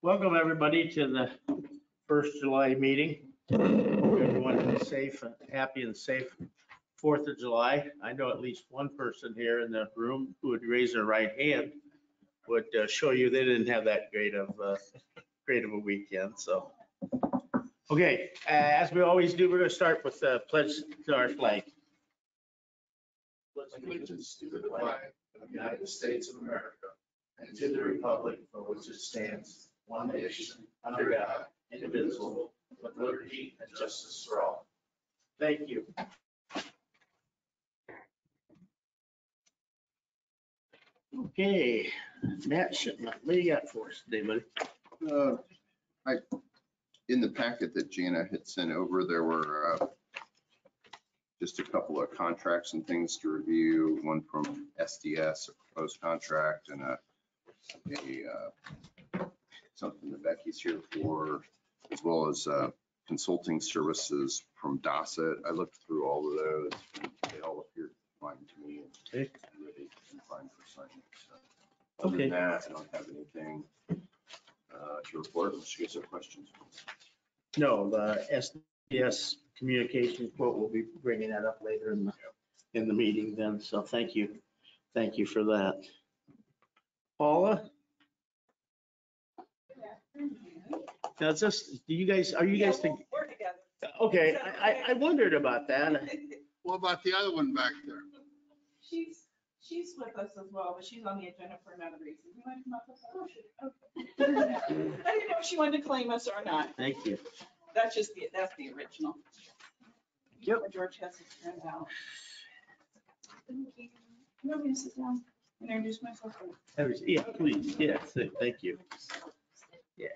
Welcome, everybody, to the 1st July meeting. Hope everyone is safe, happy and safe 4th of July. I know at least one person here in the room who would raise their right hand would show you they didn't have that great of a weekend, so. Okay, as we always do, we're going to start with the pledge to our flag. Allegiance to the flag of the United States of America and to the republic for which it stands, one nation, under God, indivisible, with liberty and justice for all. Thank you. Okay, Matt Shipman, what do you got for us today, buddy? In the packet that Jana had sent over, there were just a couple of contracts and things to review, one from SDS, a proposed contract, and something that Becky's here for, as well as consulting services from Dossett. I looked through all of those, and they all appeared fine to me and ready and fine for signing. So, other than that, I don't have anything to report unless you guys have questions. No, the SDS Communications quote, we'll be bringing that up later in the meeting then, so thank you. Thank you for that. Paula? Now, it's just, are you guys We're together. okay, I wondered about that. What about the other one back there? She's with us as well, but she's on the agenda for another reason. You want to come up with that? I didn't know if she wanted to claim us or not. Thank you. That's the original. Yep. George has it turned out. Thank you. You want me to sit down and introduce myself? Yeah, please, yes, thank you. Yeah.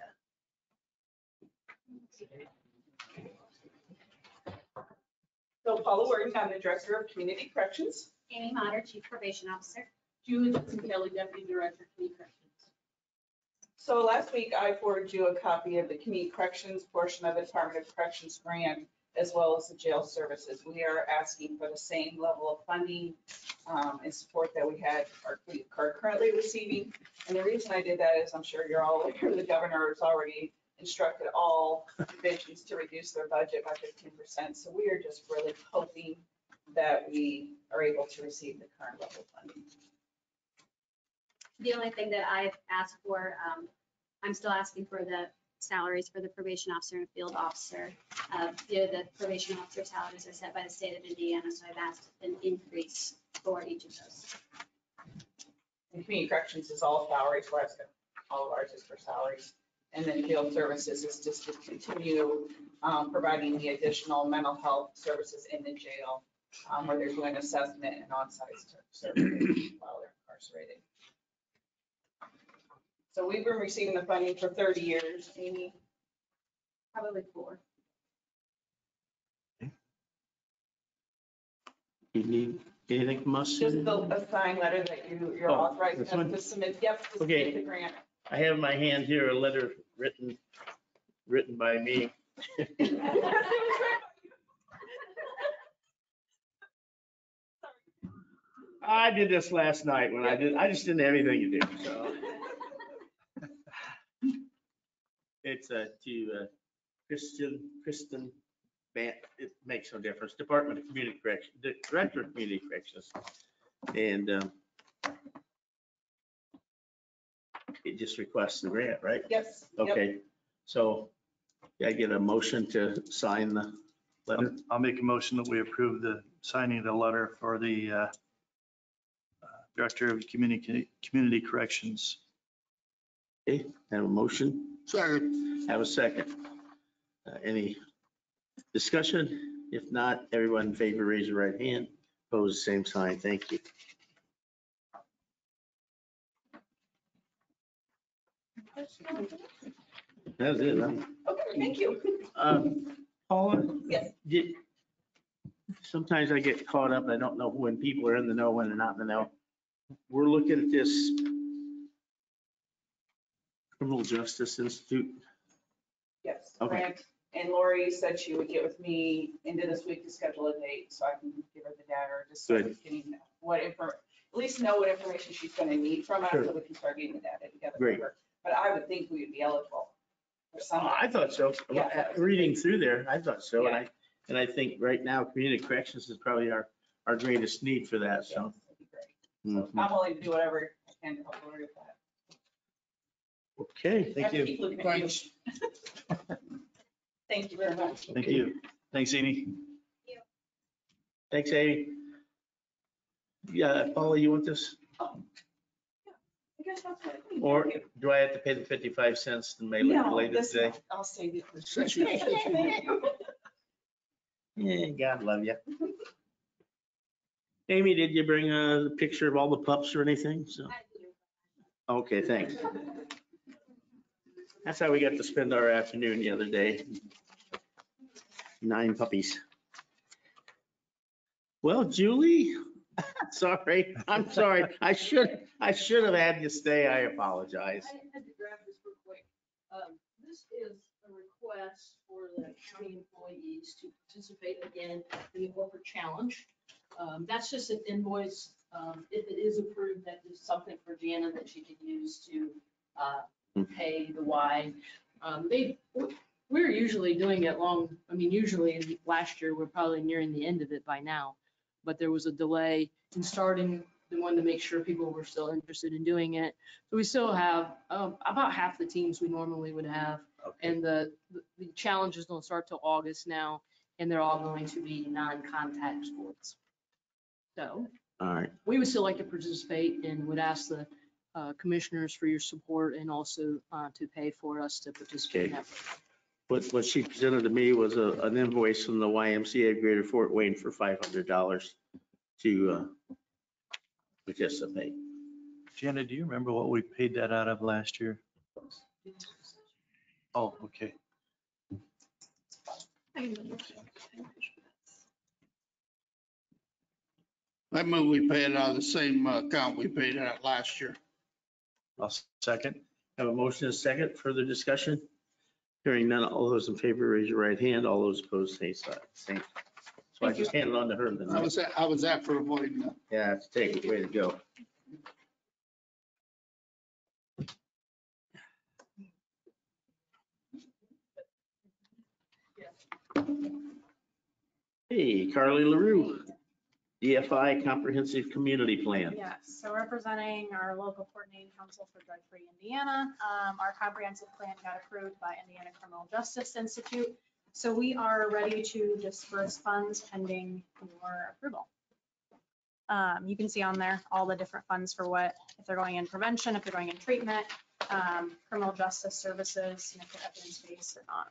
So Paula Worden, I'm the Director of Community Corrections. Amy Motter, Chief Probation Officer. Julie Jensen-Kelley, Deputy Director of Community Corrections. So last week I forwarded you a copy of the Community Corrections portion of the Department of Corrections grant, as well as the jail services. We are asking for the same level of funding and support that we are currently receiving. And the reason I did that is I'm sure you're all aware the governor has already instructed all divisions to reduce their budget by 15%. So we are just really hoping that we are able to receive the current level of funding. The only thing that I've asked for, I'm still asking for the salaries for the probation officer and field officer. The probation officer salaries are set by the state of Indiana, so I've asked an increase for each of those. And Community Corrections is all salaries, whereas all of ours is for salaries. And then field services is just to continue providing the additional mental health services in the jail where they're doing assessment and on-site services while they're incarcerated. So we've been receiving the funding for 30 years, Amy. Probably 4. You need anything from us? Just a signed letter that you're authorized this one? to submit. Yep, to Okay. submit the grant. I have in my hand here a letter written by me. I did this last night when I just didn't have anything to do, so. It's to Kristen Bant, it makes no difference, Department of Community Corrections, the Director of Community Corrections. And it just requests the grant, right? Yes. Yep. Okay, so I get a motion to sign the letter. I'll make a motion that we approve the signing of the letter for the Director of Community Corrections. Okay, have a motion, Second. have a second. Any discussion? If not, everyone in favor, raise your right hand. Opposed, same sign. Thank you. That's it, huh? Okay, thank you. Paula? Yes. Sometimes I get caught up, I don't know when people are in the know, when they're not in the know. We're looking at this Criminal Justice Institute. Yes. Okay. Grant. And Lori said she would get with me into this week to schedule a date so I can give her the data or just start Good. getting at least know what information she's going to need from us Sure. so we can start getting the data together. Great. for her. But I would think we would be eligible for some. I thought so. Yeah. Reading through there, I thought so. Yeah. And I think right now, community corrections is probably our greatest need for that, Yes, so. that'd be great. So Mhm. I'm willing to do whatever I can to help Lori with that. Okay, I thank have to you. keep looking at you. Thank you very much. Thank you. Thanks, Amy. Thanks, Amy. Yeah, Paula, you want this? I guess that's what I think. Or Thank you. do I have to pay the 55 cents to mail it No, later this, today? I'll save it. for- Thank you. Yeah, God love you. Amy, did you bring a picture of all the pups or anything? So, okay, thanks. That's how we got to spend our afternoon the other day. 9 puppies. Well, Julie, sorry, I'm sorry. I should have had you stay. I apologize. I had to grab this real quick. This is a request for the county employees to participate again in the corporate challenge. That's just an invoice. If it is approved, that is something for Jana that she could use to pay the Y. We're usually doing it usually last year, we're probably nearing the end of it by now. But there was a delay in starting the one to make sure people were still interested in doing it. So we still have about half the teams we normally would have. And the challenges don't start till August now, and they're all going to be non-contact sports. So All right. we would still like to participate and would ask the commissioners for your support and also to pay for us to participate in that. What she presented to me was an invoice from the YMCA of Greater Fort Wayne for $500 to participate. Jana, do you remember what we paid that out of last year? Oh, okay. I move we pay it out of the same account we paid it out last year. I'll second. Have a motion and a second. Further discussion? Hearing none. All those in favor, raise your right hand. All those opposed, say so. Same. So I just handed it on to her then. I was after avoiding that. Yeah, it's take it. Way to go. Hey, Carlee LaRue, DFI Comprehensive Community Plan. Yes, so representing our local coordinating council for drug-free Indiana, our comprehensive plan got approved by Indiana Criminal Justice Institute. So we are ready to disperse funds pending your approval. You can see on there all the different funds for what, if they're going in prevention, if they're going in treatment, criminal justice services, and if they're evidence-based or not.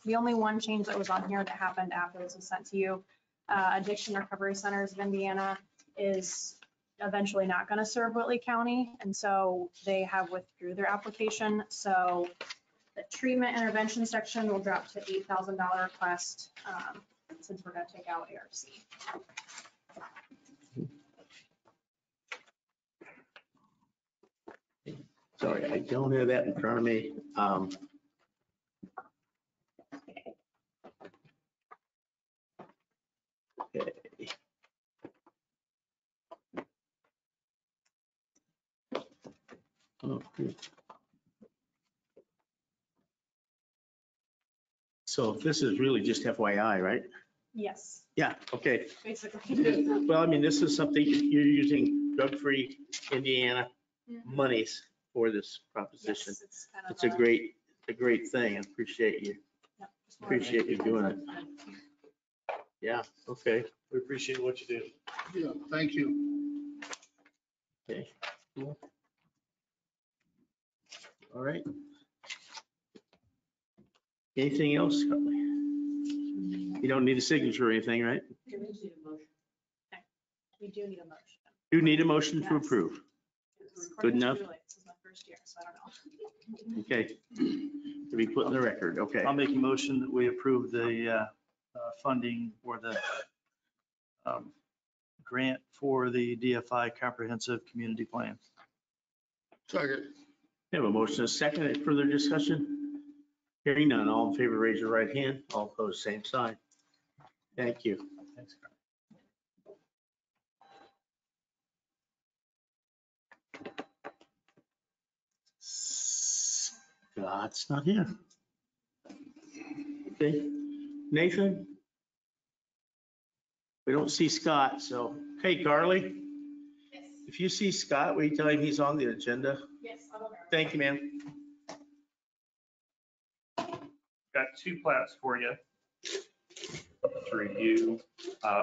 The only one change that was on here that happened after this was sent to you, Addiction Recovery Centers of Indiana is eventually not going to serve Whitley County. And so they have withdrew their application. So the treatment intervention section will drop to $8,000 request since we're going to take out ARC. Sorry, I don't have that in front of me. Okay. Oh, good. So this is really just FYI, right? Yes, Yeah, okay. basically. Well, I mean, this is something you're using drug-free Indiana monies for this proposition. Yes, it's kind of It's a great thing. I appreciate you. yeah, just more of a- Appreciate you doing it. Yeah, okay. We appreciate what you do. Yeah, thank you. Okay, cool. All right. Anything else? You don't need a signature or anything, right? Do we need a motion? We do need a motion. You need a motion to Yes. approve. It's Good enough? too late. This is my first year, so I don't know. Okay. To be put in the record, okay. I'll make a motion that we approve the funding for the grant for the DFI Comprehensive Community Plan. Second. We have a motion, and a second. Any further discussion? Hearing none. All in favor, raise your right hand. All opposed, same sign. Thank you. Thanks, Carl. Scott's not here. Okay, Nathan? We don't see Scott, so, hey, Carlee, Yes, if you see Scott, will you tell him he's on the agenda? yes, I'm aware. Thank you, man. Got two plats for you to review.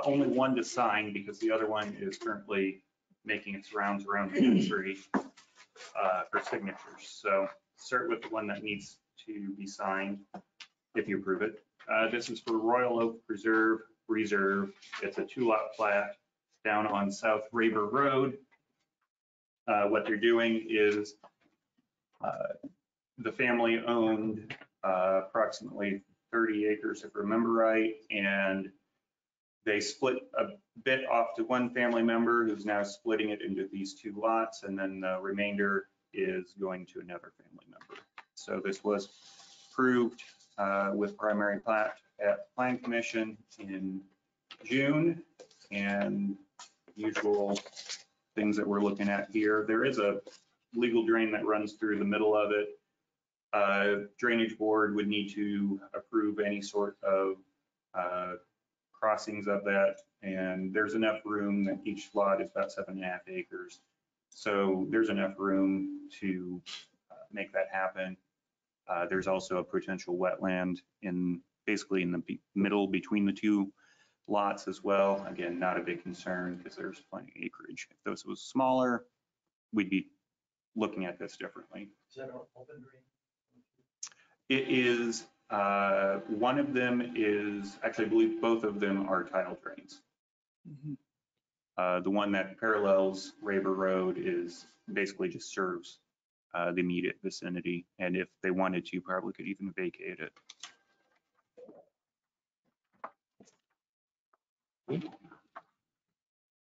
Only one to sign because the other one is currently making its rounds around the country for signatures. So start with the one that needs to be signed if you approve it. This is for Royal Oak Preserve Reserve. It's a 2-lot plat down on South Raver Road. What they're doing is the family owned approximately 30 acres, if I remember right, and they split a bit off to one family member who's now splitting it into these 2 lots, and then the remainder is going to another family member. So this was approved with primary plat at Plan Commission in June, and usual things that we're looking at here. There is a legal drain that runs through the middle of it. Drainage board would need to approve any sort of crossings of that, and there's enough room that each lot is about 7.5 acres. So there's enough room to make that happen. There's also a potential wetland basically in the middle between the 2 lots as well. Again, not a big concern because there's plenty of acreage. If this was smaller, we'd be looking at this differently. Is that an open drain? It is, one of them is, actually I believe both of them are tidal drains. The one that parallels Raver Road is basically just serves the immediate vicinity. And if they wanted to, probably could even vacate it.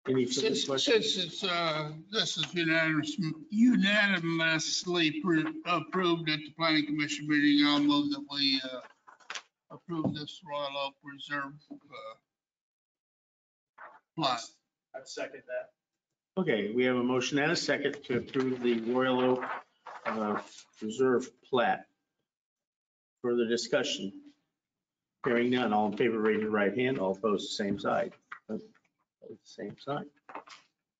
Any further Since questions? it's, this is unanimously approved at the planning commission meeting, I'll move that we approve this Royal Oak Reserve plot. I'd second that. Okay, we have a motion and a second to approve the Royal Oak Reserve plat. Further discussion? Hearing none, all in favor, raise your right hand. All opposed, the same side. Same side.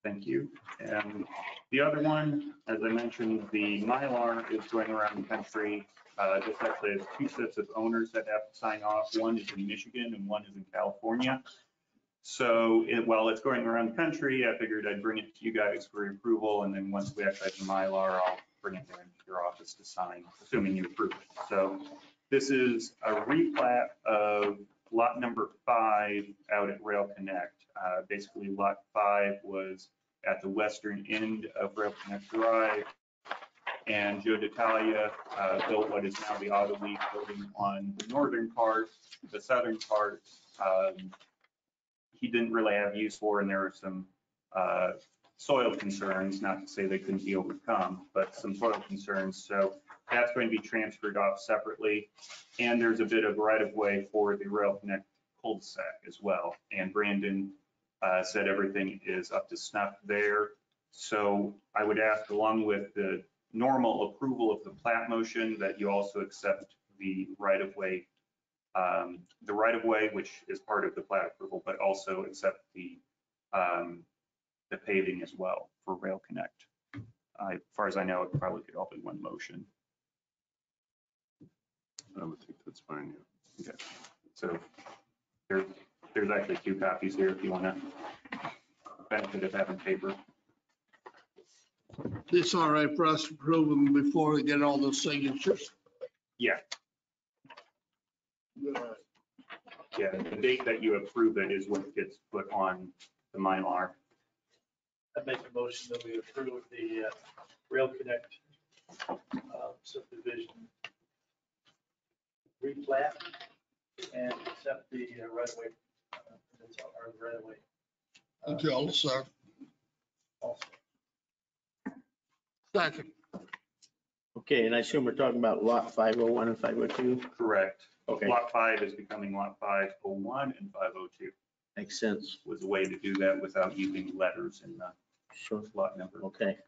Thank you. And the other one, as I mentioned, the Mylar is going around the country. This actually has 2 sets of owners that have to sign off. One is in Michigan and one is in California. So while it's going around the country, I figured I'd bring it to you guys for approval. And then once we actually have the Mylar, I'll bring it there into your office to sign, assuming you approve it. So this is a replat of lot number 5 out at Rail Connect. Basically, lot 5 was at the western end of Rail Connect Drive, and Joe D'Italia built what is now the Auto League building on the northern part. The southern part, he didn't really have use for, and there were some soil concerns, not to say they couldn't be overcome, but some soil concerns. So that's going to be transferred off separately, and there's a bit of right-of-way for the Rail Connect cul-de-sac as well. And Brandon said everything is up to snuff there. So I would ask, along with the normal approval of the plat motion, that you also accept the right-of-way, which is part of the plat approval, but also accept the paving as well for Rail Connect. As far as I know, it probably could all be one motion. I would think that's fine, yeah. Okay. So there's actually 2 copies here if you want to benefit of having paper. It's all right for us to approve them before we get all those signatures. Yeah, yeah. The date that you approve it is what gets put on the Mylar. I'd make a motion that we approve the Rail Connect subdivision replat and accept the right-of-way. Or the right-of-way. Until, sir. Also. Second. Okay, and I assume we're talking about lot 501 and 502? Correct. Okay, Lot 5 is becoming lot 501 and 502. makes sense. Was a way to do that without using letters in the Sure. lot number. Okay.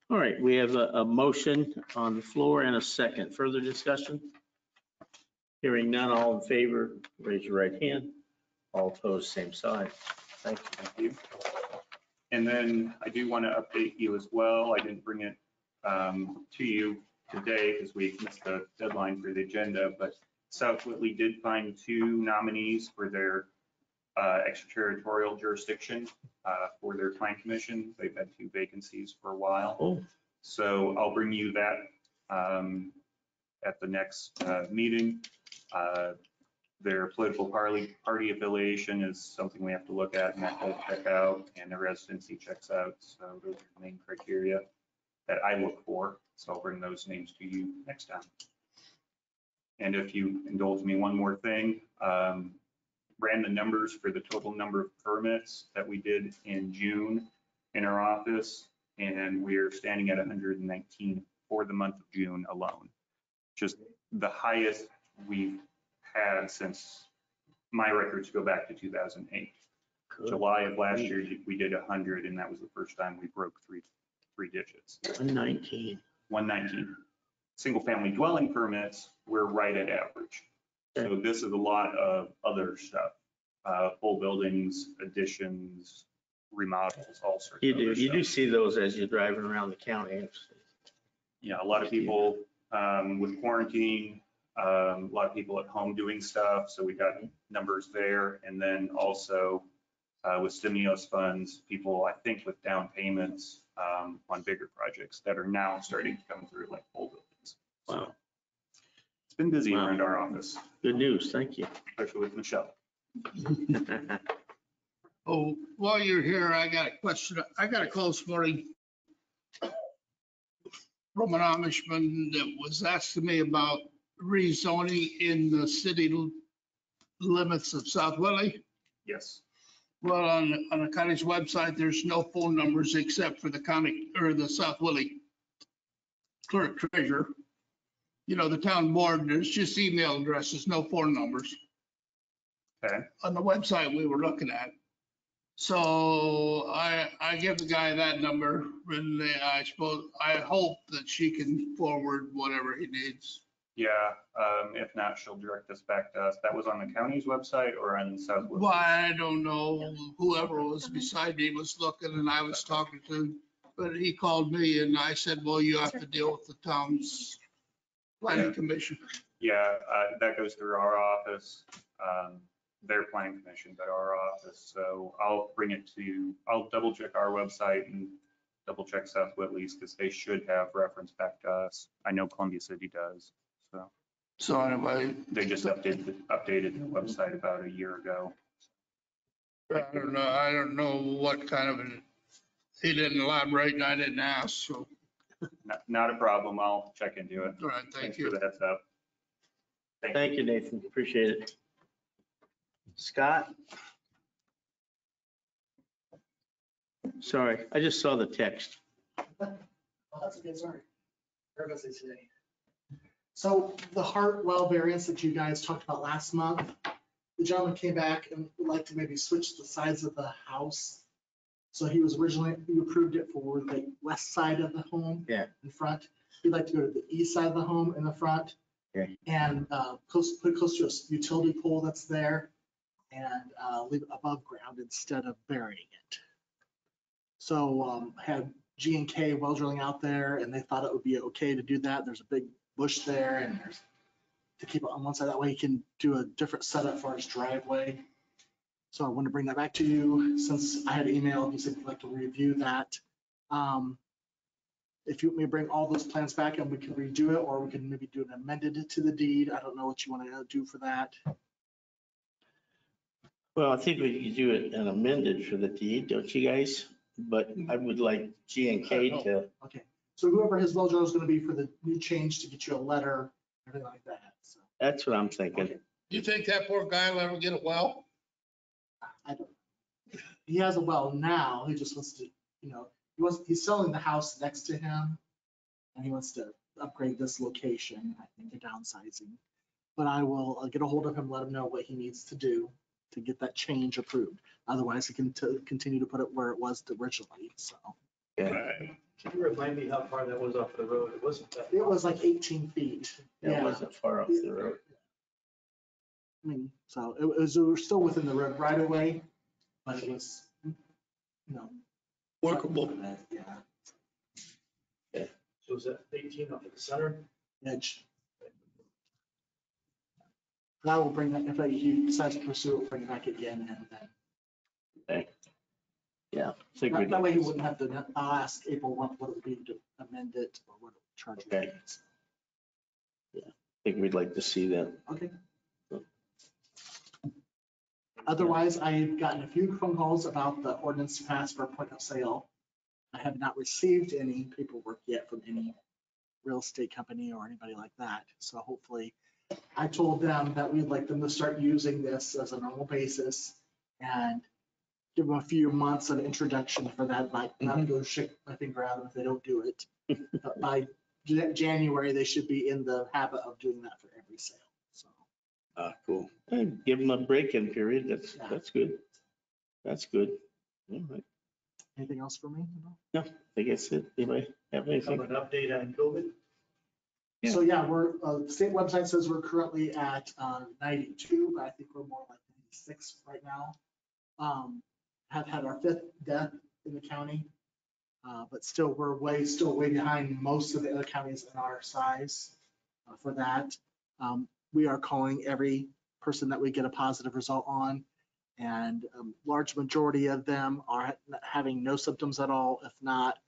All right, we have a motion on the floor and a second. Further discussion? Hearing none, all in favor, raise your right hand. All opposed, same sign. Thank you. Thank you. And then I do want to update you as well. I didn't bring it to you today because we missed the deadline for the agenda, but South Whitley did find 2 nominees for their extraterritorial jurisdiction for their plan commission. They've had 2 vacancies for a while. Oh, So I'll bring you that at the next meeting. Their political party affiliation is something we have to look at and have to check out, and their residency checks out. So those are the main criteria that I look for. So I'll bring those names to you next time. And if you indulge me one more thing, ran the numbers for the total number of permits that we did in June in our office, and we're standing at 119 for the month of June alone. Just the highest we've had since my records go back to 2008. good. July of last year, we did 100, and that was the first time we broke three digits. 119. 119. Single family dwelling permits, we're right at average. So this is a lot of other stuff, full buildings, additions, remodels, all sorts of You other do stuff. see those as you're driving around the county. Yeah, a lot of people with quarantine, a lot of people at home doing stuff. So we got numbers there. And then also with stimulus funds, people, I think with down payments on bigger projects that are now starting to come through, like full buildings. Wow, It's been busy Wow. around our office, good news. Thank you. especially with Michelle. Oh, while you're here, I got a question. I got a call this morning from an Amishman that was asking me about rezoning in the city limits of South Willie. Yes. Well, on the county's website, there's no phone numbers except for the county or the South Willie clerk treasurer. You know, the town board, there's just email addresses, no phone numbers. Okay. On the website we were looking at. So I give the guy that number and I hope that she can forward whatever he needs. Yeah, if not, she'll direct us back to us. That was on the county's website or on South Willie? Well, I don't know, whoever was beside me was looking and I was talking to him, but he called me and I said, well, you have to deal with the town's planning commission. Yeah, that goes through our office, their planning commission, but our office. So I'll bring it to, I'll double check our website and double check South Whitley's because they should have reference back to us. I know Columbia City does, so. So anyway, They just updated the website about a year ago. I don't know what kind of, he didn't elaborate and I didn't ask, so, Not a problem. I'll check into it. all right, thank Thanks for you. the heads up. Thank you, Nathan. Appreciate it. Scott? Sorry, I just saw the text. Oh, that's okay, sorry. Everybody's today. So the Hartwell variance that you guys talked about last month, the gentleman came back and would like to maybe switch the sides of the house. So he was originally, you approved it for the west side of the home. Yeah. In front. He'd like to go to the east side of the home in the front. Okay. And put it close to a utility pole that's there and leave it above ground instead of burying it. So had G&K well drilling out there and they thought it would be okay to do that. There's a big bush there and there's to keep it on one side. That way he can do a different setup for his driveway. So I want to bring that back to you since I had emailed, he said he'd like to review that. If you want me to bring all those plans back and we can redo it, or we can maybe do an amended to the deed. I don't know what you want to do for that. Well, I think we could do it an amended for the deed, don't you guys? But I would like G&K to, Okay, so whoever his well drill is going to be for the new change to get you a letter, everything like that. So that's what I'm thinking. Okay. Do you think that poor guy will ever get it well? I don't. He has a well now. He just wants to, he's selling the house next to him and he wants to upgrade this location. I think they're downsizing. But I will get a hold of him, let him know what he needs to do to get that change approved. Otherwise, he can continue to put it where it was originally. So. Yeah. Can you remind me how far that was off the road? It wasn't that. It was like 18 feet. It Yeah. wasn't far off the road. I mean, so we were still within the road right away, but it was, Workable. Yeah, So was that 18 off at the center? edge. And I will bring that, if he decides to pursue it, bring it back again and then. Yeah. I think we'd That way like he to- wouldn't have to ask April what it would be to amend it or what it would charge. you. Okay. I think we'd like to see that. Okay. Otherwise, I've gotten a few phone calls about the ordinance to pass for point of sale. I have not received any paperwork yet from any real estate company or anybody like that. So hopefully, I told them that we'd like them to start using this as a normal basis and give them a few months of introduction for that, like not go shake my finger at them if they don't do it. But by January, they should be in the habit of doing that for every sale. So. Cool. And give them a break-in period. Yeah. That's good. That's good. All right. Anything else for me? No, I think that's it. Anybody have Have anything? an update on COVID? Yeah. So yeah, we're, the state website says we're currently at 92, but I think we're more like 96 right now. Have had our 5th death in the county, but still, we're still way behind most of the other counties in our size for that. We are calling every person that we get a positive result on, and large majority of them are having no symptoms at all, if not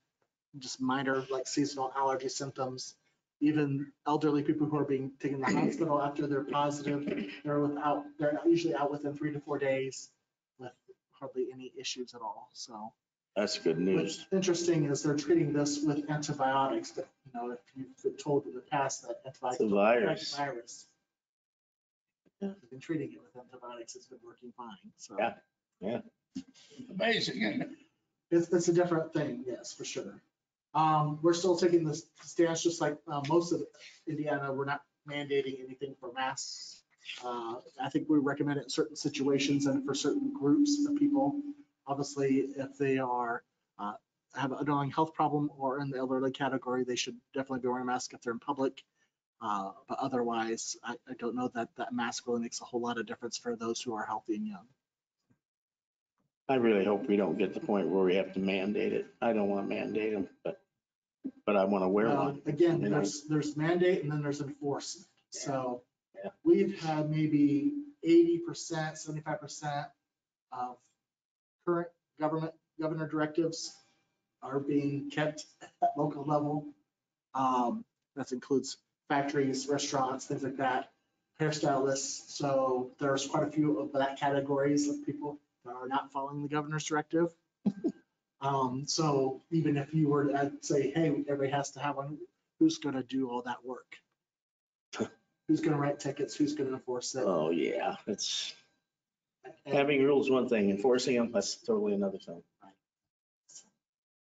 just minor like seasonal allergy symptoms. Even elderly people who are being taken to the hospital after they're positive, they're usually out within 3 to 4 days with hardly any issues at all. So That's good news. what's interesting is they're treating this with antibiotics, but if you've been told in the past that antibiotics. It's a virus. Virus. Yeah. We've been treating it with antibiotics. It's been working fine. So Yeah. Amazing, isn't it? it's a different thing. Yes, for sure. We're still taking the stance, just like most of Indiana. We're not mandating anything for masks. I think we recommend it in certain situations and for certain groups of people. Obviously, if they are have an underlying health problem or in the elderly category, they should definitely be wearing a mask if they're in public. But otherwise, I don't know that that mask really makes a whole lot of difference for those who are healthy and young. I really hope we don't get to the point where we have to mandate it. I don't want to mandate them, but I want to wear one. Again, You know? there's mandate and then there's enforcement. So Yeah. we've had maybe 80%, 75% of current governor directives are being kept at local level. That includes factories, restaurants, things like that, hairstylists. So there's quite a few of that categories of people that are not following the governor's directive. So even if you were to say, hey, everybody has to have one, who's going to do all that work? Who's going to write tickets? Who's going to enforce it? Oh, yeah. It's And- having rules is one thing, enforcing them, that's totally another thing.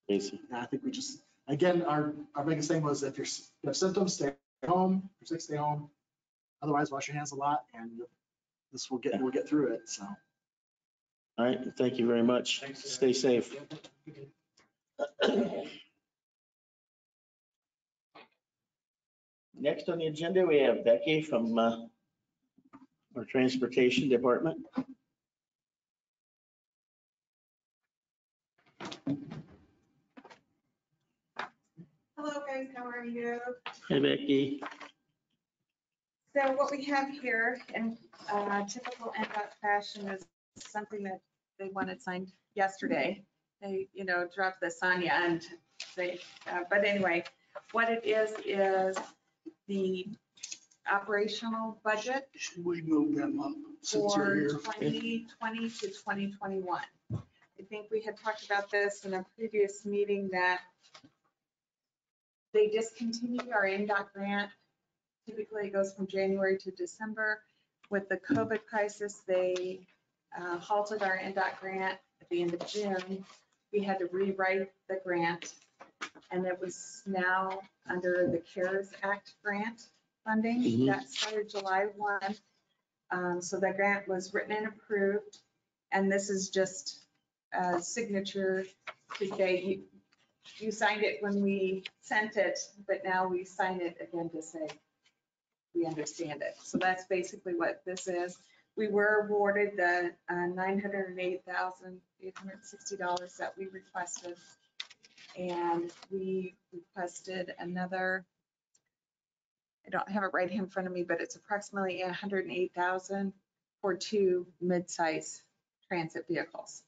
Basically. I think we just, again, our biggest thing was if you have symptoms, stay home. If you're sick, stay home. Otherwise, wash your hands a lot and we'll get through it. So. All right. Thank you very much. Thanks. Stay safe. Next on the agenda, we have Becky from our Transportation Department. Hello, guys. How are you? Hey, Becky. So what we have here in typical NDOT fashion is something that they wanted signed yesterday. They, dropped this on you and they, but anyway, what it is the operational budget Should we move them up since for they're here? 2020 to 2021. I think we had talked about this in a previous meeting that they discontinued our NDOT grant. Typically it goes from January to December. With the COVID crisis, they halted our NDOT grant at the end of June. We had to rewrite the grant and it was now under the CARES Act grant funding. Mhm. That started July 1. So that grant was written and approved. And this is just a signature to say you signed it when we sent it, but now we sign it again to say we understand it. So that's basically what this is. We were awarded the $908,860 that we requested. And we requested another, I don't have it right in front of me, but it's approximately 108,000 for 2 mid-size transit vehicles.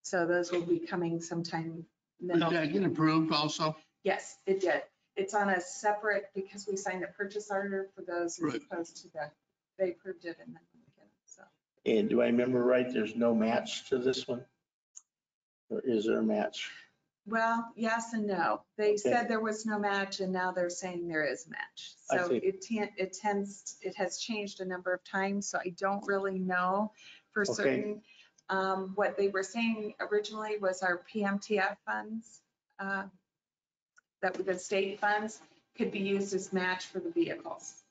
So those will be coming sometime Did middle. that get approved also? Yes, it did. It's on a separate, because we signed a purchase order for those as Right. opposed to they approved it and then we get it, so. And do I remember right, there's no match to this one? Or is there a match? Well, yes and no. They Okay. said there was no match and now they're saying there is a match. I So see. it has changed a number of times, so I don't really know for Okay. certain. What they were saying originally was our PMTF funds, that were the state funds, could be used as match for the vehicles,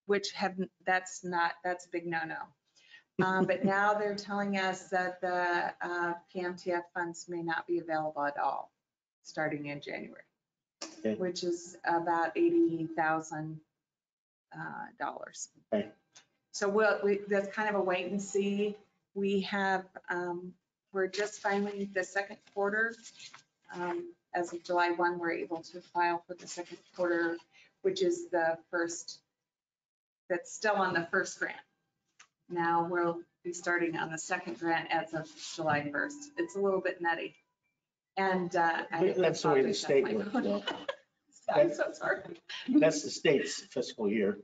which that's a big no-no. But now they're telling us that the PMTF funds may not be available at all, starting in January, Okay. which is about $80,000. Okay. So that's kind of a wait and see. We have, we're just finally the second quarter. As of July 1, we're able to file for the second quarter, which is the first, that's still on the first grant. Now we'll be starting on the second grant as of July 1st. It's a little bit nutty. And That's the way the state works, though. I'm so sorry. That's the state's fiscal year.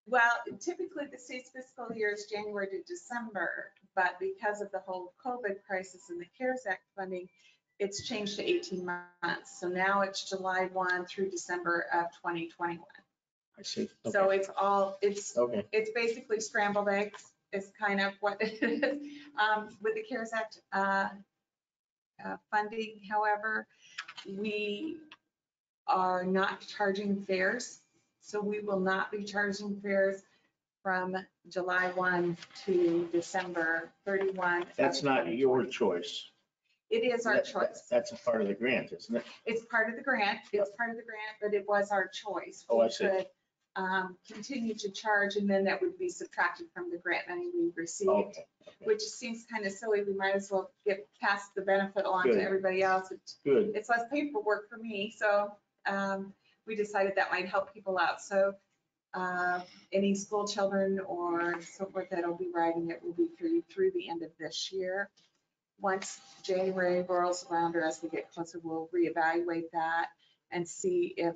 Well, typically the state's fiscal year is January to December, but because of the whole COVID crisis and the CARES Act funding, it's changed to 18 months. So now it's July 1 through December of 2021. I see. So Okay. it's basically scrambled eggs is kind of what it is. With the CARES Act funding, however, we are not charging fares. So we will not be charging fares from July 1 to December 31. That's not your choice. It is our choice. That's a part of the grant, isn't it? It's part of the grant. It's part of the grant, but it was our choice. Oh, I see. We could continue to charge and then that would be subtracted from the grant money we received, Okay. which seems kind of silly. We might as well get past the benefit along Good. to everybody else. Good. It's less paperwork for me. So we decided that might help people out. So any school children or so forth that'll be riding it will be through the end of this year. Once January rolls around or as we get closer, we'll reevaluate that and see if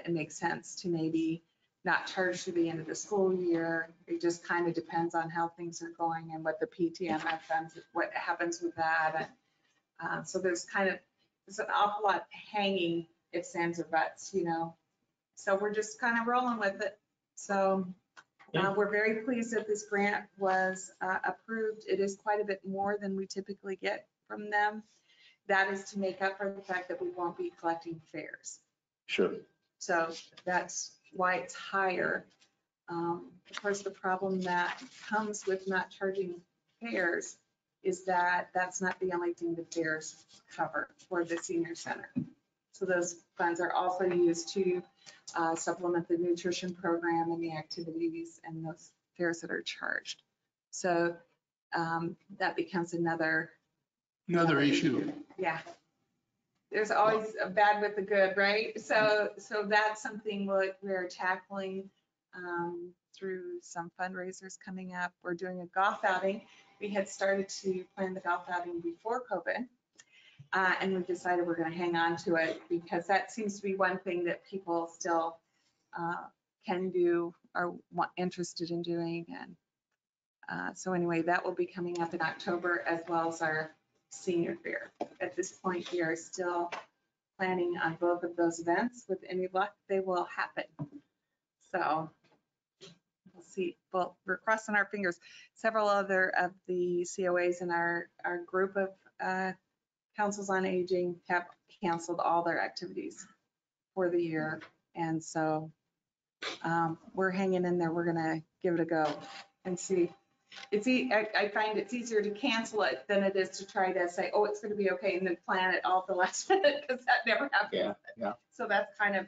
it makes sense to maybe not charge through the end of the school year. It just kind of depends on how things are going and what the PTMF funds, what happens with that. And so there's an awful lot hanging ifs, ands, or buts, you know. So we're just kind of rolling with it. So we're very pleased that this grant was approved. It is quite a bit more than we typically get from them. That is to make up for the fact that we won't be collecting fares. Sure. So that's why it's higher. Of course, the problem that comes with not charging fares is that that's not the only thing the fares cover for the senior center. So those funds are also used to supplement the nutrition program and the activities and those fares that are charged. So that becomes another Issue. Yeah. There's always a bad with the good, right? So that's something we're tackling through some fundraisers coming up. We're doing a golf outing. We had started to plan the golf outing before COVID. And we've decided we're going to hang on to it because that seems to be one thing that people still can do or interested in doing. And so anyway, that will be coming up in October as well as our senior fair. At this point, we are still planning on both of those events. With any luck, they will happen. So we'll see. Well, we're crossing our fingers. Several other of the COAs in our group of councils on aging have canceled all their activities for the year. And so we're hanging in there. We're going to give it a go and see. I find it's easier to cancel it than it is to try to say, oh, it's going to be okay, and then plan it all at the last minute, because that never happens. Yeah. So that's kind of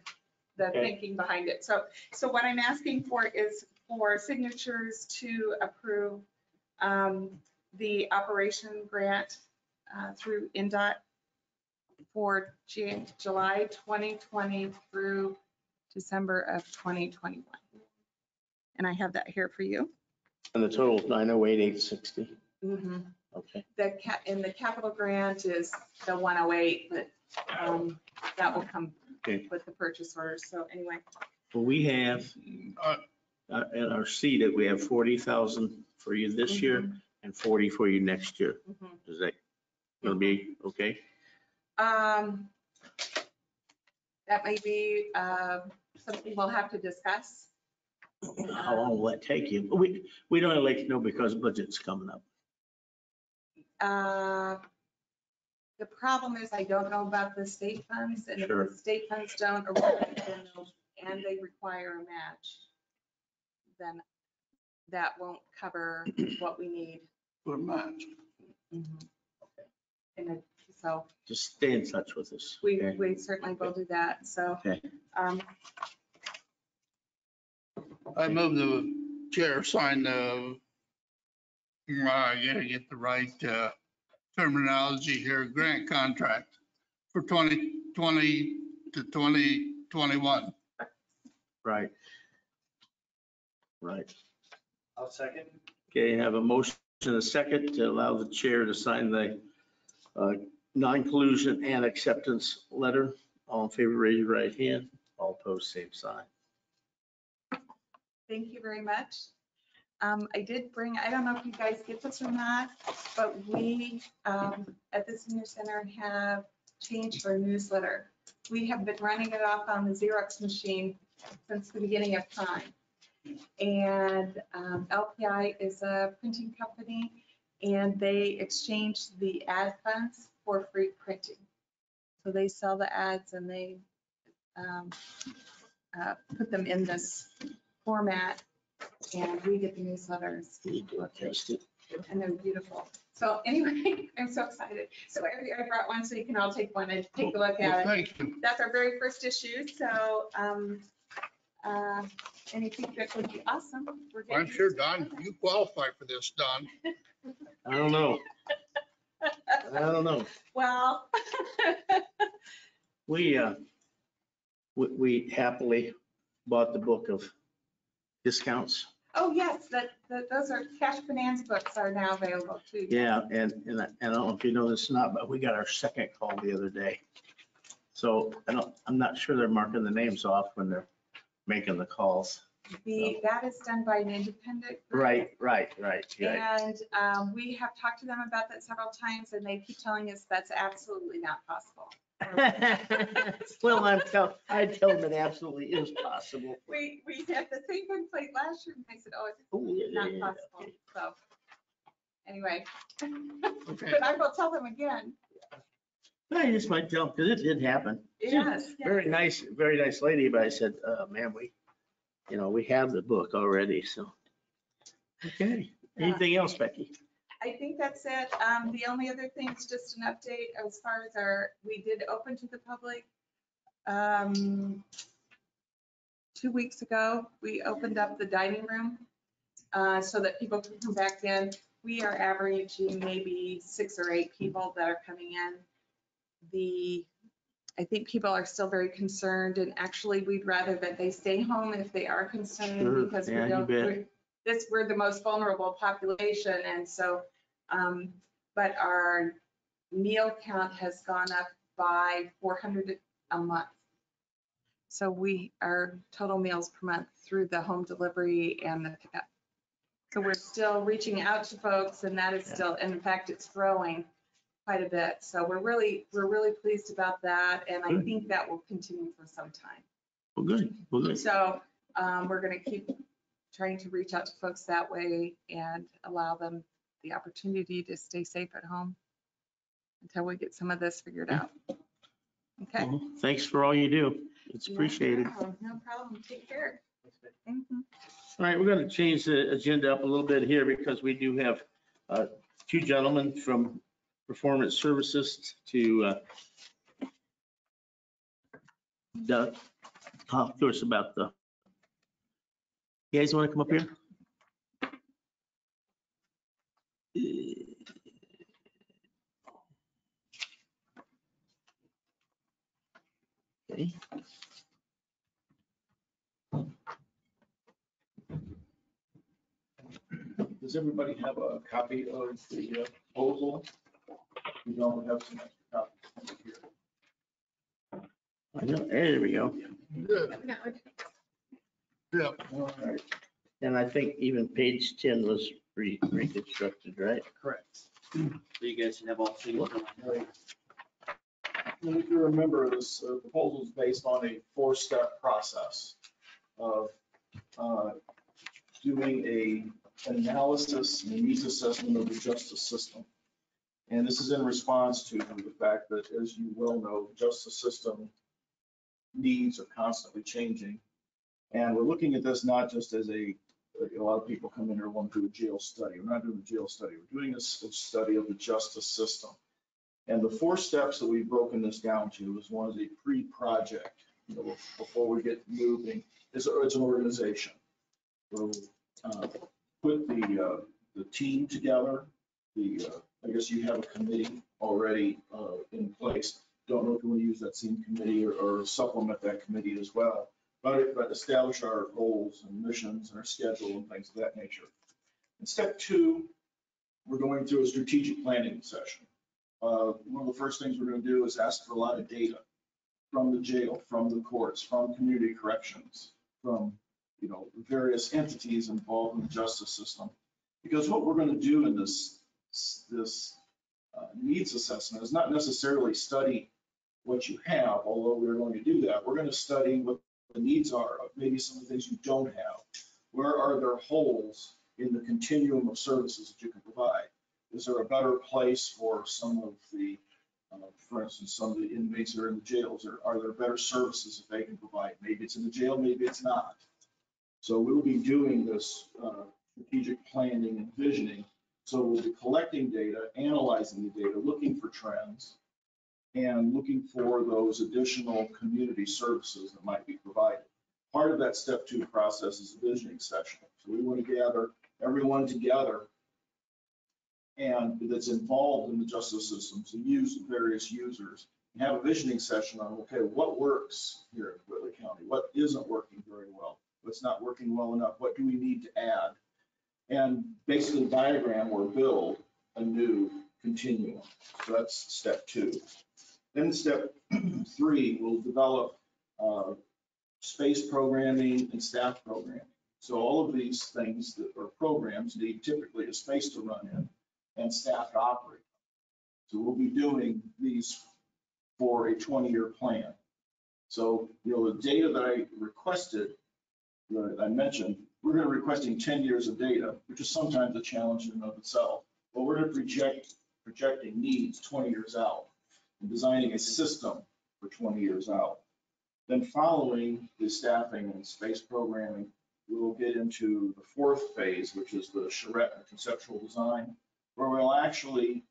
the Okay. thinking behind it. So what I'm asking for is for signatures to approve the operation grant through INDOT for July 2020 through December of 2021. And I have that here for you. And the total is 908,860. Mhm. Okay. And the capital grant is the 108, but that will come Okay. with the purchase order. So anyway, Well, we have, Uh, in our seat, that we have 40,000 for you this year and 40 for you next year. mhm. Is that going to be okay? That may be something we'll have to discuss. How long will that take you? We don't like to know because budget's coming up. The problem is I don't know about the state funds, and if Sure. the state funds don't arrive and they require a match, then that won't cover what we need. For March. And so Just stay in touch with us. we okay? certainly will do that. So Okay. I move the chair sign the, I gotta get the right terminology here, grant contract for 2020 to 2021. Right. Right. I'll second. Okay, have a motion and a second to allow the chair to sign the non-collusion and acceptance letter. All in favor, raise your right hand. All opposed, same sign. thank you very much. I did bring, I don't know if you guys get this or not, but we at the senior center have changed our newsletter. We have been running it off on the Xerox machine since the beginning of time. And LPI is a printing company, and they exchange the ad funds for free printing. So they sell the ads and they put them in this format, and we get the newsletters, and they're beautiful. So anyway, I'm so excited. So I brought one so you can all take one and take a look Well, at it. thank you. That's our very first issue, so any feedback would be awesome. We're getting I'm sure, used to it. Don, you qualify for this, Don. I don't know. I don't know. Well, We happily bought the book of discounts. oh, yes, those are cash finance books are now available too. Yeah, and I don't know if you know this or not, but we got our second call the other day. So I'm not sure they're marking the names off when they're making the calls. That is done by an independent group. Right. Yeah. And we have talked to them about that several times, and they keep telling us that's absolutely not possible. Well, I tell them it absolutely is possible. We had the same complaint last year, and I said, oh, Oh, it's yeah, not possible. So anyway, Okay. but I will tell them again. I just might tell them, because it did happen. Yes. Very nice lady, but I said, man, we have the book already, so. Okay, anything else, Becky? I think that's it. The only other thing is just an update as far as we did open to the public. 2 weeks ago, we opened up the dining room so that people can come back in. We are averaging maybe 6 or 8 people that are coming in. I think people are still very concerned, and actually we'd rather that they stay home if they are concerned, Sure. because Yeah, you bet. we're the most vulnerable population, and so, but our meal count has gone up by 400 a month. So our total meals per month through the home delivery and the pickup. So we're still reaching out to folks, and that is still, and in fact, it's growing quite a bit. So we're really pleased about that, and I think that will continue for some time. Well, good. So we're going to keep trying to reach out to folks that way and allow them the opportunity to stay safe at home until we get some of this figured out. Okay. Well, thanks for all you do. It's appreciated. No problem. Take care. All right, we're going to change the agenda up a little bit here because we do have two gentlemen from Performance Services to talk to us about the, you guys want to come up here? Okay. Does everybody have a copy of the proposal? We don't have some extra copies here. I know, there we go. Yeah. All right, And I think even page 10 was reconstructed, right? correct. So you guys should have all seen it. And if you remember, this proposal is based on a four-step process of doing an analysis and needs assessment of the justice system. And this is in response to the fact that, as you well know, the justice system needs are constantly changing. And we're looking at this not just as a lot of people come in here and want to do a jail study. We're not doing a jail study. We're doing a study of the justice system. And the four steps that we've broken this down to is one is a pre-project, before we get moving. It's an organization. So put the team together. I guess you have a committee already in place. Don't know if you want to use that same committee or supplement that committee as well. But establish our goals and missions and our schedule and things of that nature. And step two, we're going through a strategic planning session. One of the first things we're going to do is ask for a lot of data from the jail, from the courts, from community corrections, from various entities involved in the justice system. Because what we're going to do in this needs assessment is not necessarily study what you have, although we're going to do that. We're going to study what the needs are of maybe some of the things you don't have. Where are there holes in the continuum of services that you can provide? Is there a better place for some of the, for instance, some of the inmates that are in the jails? Or are there better services that they can provide? Maybe it's in the jail, maybe it's not. So we'll be doing this strategic planning and visioning. So we'll be collecting data, analyzing the data, looking for trends, and looking for those additional community services that might be provided. Part of that step two process is a visioning session. So we want to gather everyone together and that's involved in the justice system, to use various users, and have a visioning session on, okay, what works here in Whitley County? What isn't working very well? What's not working well enough? What do we need to add? And basically diagram or build a new continuum. So that's step two. Then step three, we'll develop space programming and staff programming. So all of these things that are programs need typically a space to run in and staff to operate. So we'll be doing these for a 20-year plan. So, the data that I requested, that I mentioned, we're going to be requesting 10 years of data, which is sometimes a challenge in and of itself. But we're going to projecting needs 20 years out and designing a system for 20 years out. Then following the staffing and space programming, we'll get into the fourth phase, which is the charrette and conceptual design, where we'll actually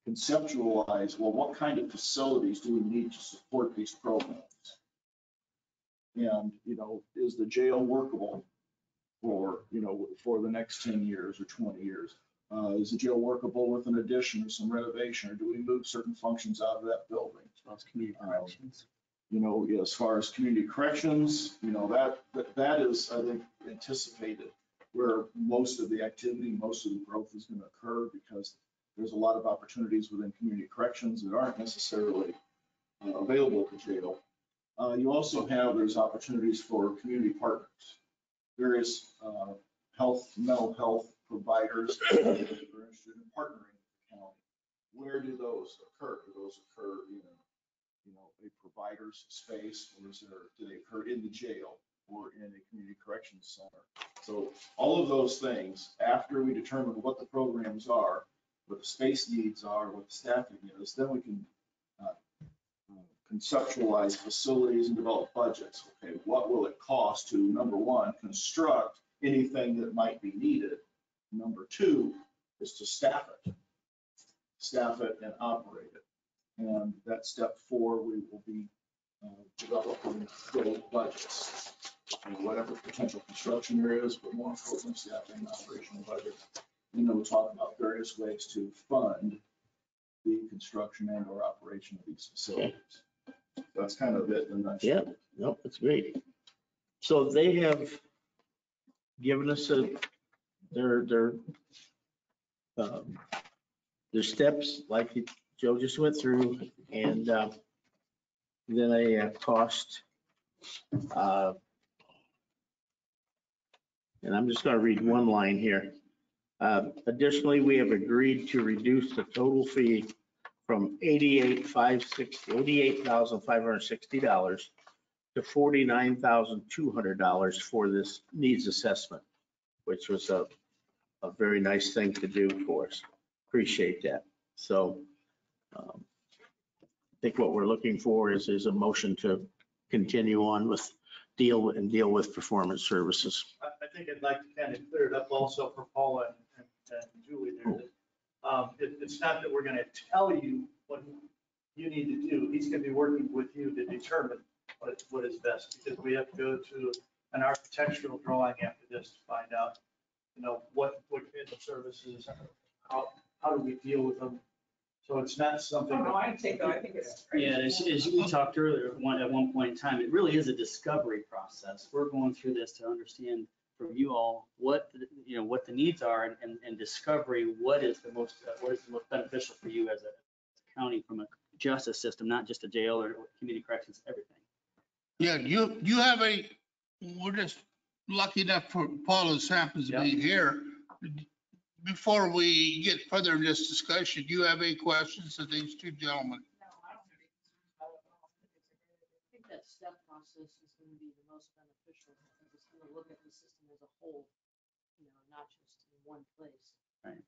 conceptualize, well, what kind of facilities do we need to support these programs? And, is the jail workable for the next 10 years or 20 years? Is the jail workable with an addition or some renovation, or do we move certain functions out of that building? Community corrections. As far as community corrections, that is, I think, anticipated where most of the activity, most of the growth is going to occur, because there's a lot of opportunities within community corrections that aren't necessarily available at the jail. You also there's opportunities for community partners, various mental health providers that are interested in partnering with the county. Where do those occur? Do those occur in a provider's space, or do they occur in the jail or in a community corrections center? So all of those things, after we determine what the programs are, what the space needs are, what the staffing is, then we can conceptualize facilities and develop budgets. Okay, what will it cost to, number one, construct anything that might be needed? Number two is to staff it and operate it. And that step 4, we will be developing build budgets, and whatever potential construction there is, but more importantly, staffing and operational budgets. And then we'll talk about various ways to fund the construction and or operation of these facilities. That's kind of it in a nutshell. Yeah, no, that's great. So they have given us their steps like Joe just went through, and then a cost. And I'm just going to read one line here. Additionally, we have agreed to reduce the total fee from $88,560 to $49,200 for this needs assessment, which was a very nice thing to do for us. Appreciate that. So I think what we're looking for is a motion to continue on with deal with performance services. I think I'd like to kind of clear it up also for Paula and Julie there. That, it's not that we're going to tell you what you need to do. He's going to be working with you to determine what is best, because we have to go to an architectural drawing after this to find out, what kind of services, how do we deal with them? So it's not something. I think it's great. Yeah, as you talked earlier, at one point in time, it really is a discovery process. We're going through this to understand from you all what the needs are, and discovery what is the most beneficial for you as a county from a justice system, not just a jail or community corrections, everything. Yeah, you have we're just lucky enough for Paula's happens to be here. Before we get further in this discussion, do you have any questions of these two gentlemen? No, I don't have any concerns about it at all. I think that step process is going to be the most beneficial, because it's going to look at the system as a whole, not just in one place. Right.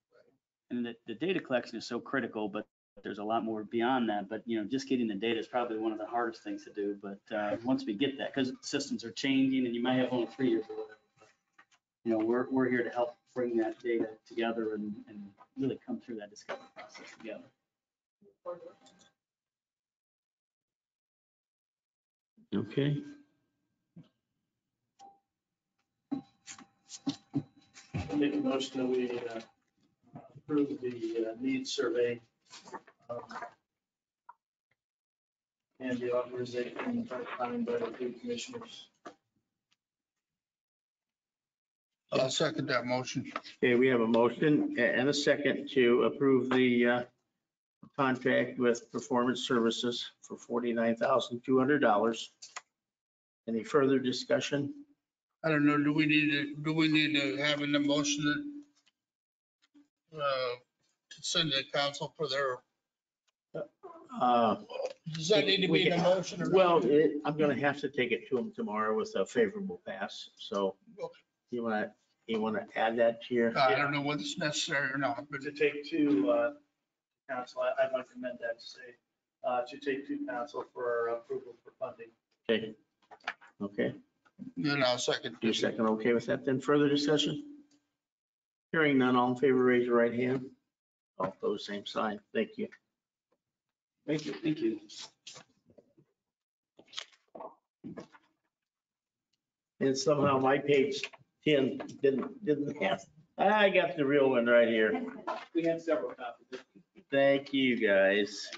And the data collection is so critical, but there's a lot more beyond that. But, just getting the data is probably one of the hardest things to do. But once we get that, because systems are changing and you might have only 3 years or whatever. But, we're here to help bring that data together and really come through that discovery process together. Okay. I'll make a motion that we approve the needs survey and the authorization signed by the two commissioners. I'll second that motion. Okay, we have a motion and a second to approve the contract with Performance Services for $49,200. Any further discussion? I don't know, do we need to have in the motion to send to the council for their, does that need to be in the motion or not? Well, I'm going to have to take it to them tomorrow with a favorable pass. So you want to add that to your? I don't know whether it's necessary or not, but To take to council, I'd like to amend that to say, to take to council for approval for funding. Okay. then I'll second. Your second, okay with that? Then further discussion? Hearing none, all in favor, raise your right hand. All opposed, same sign. Thank you. Thank you. Thank you. And somehow my page 10 didn't have, I got the real one right here. We have several copies. Thank you, guys.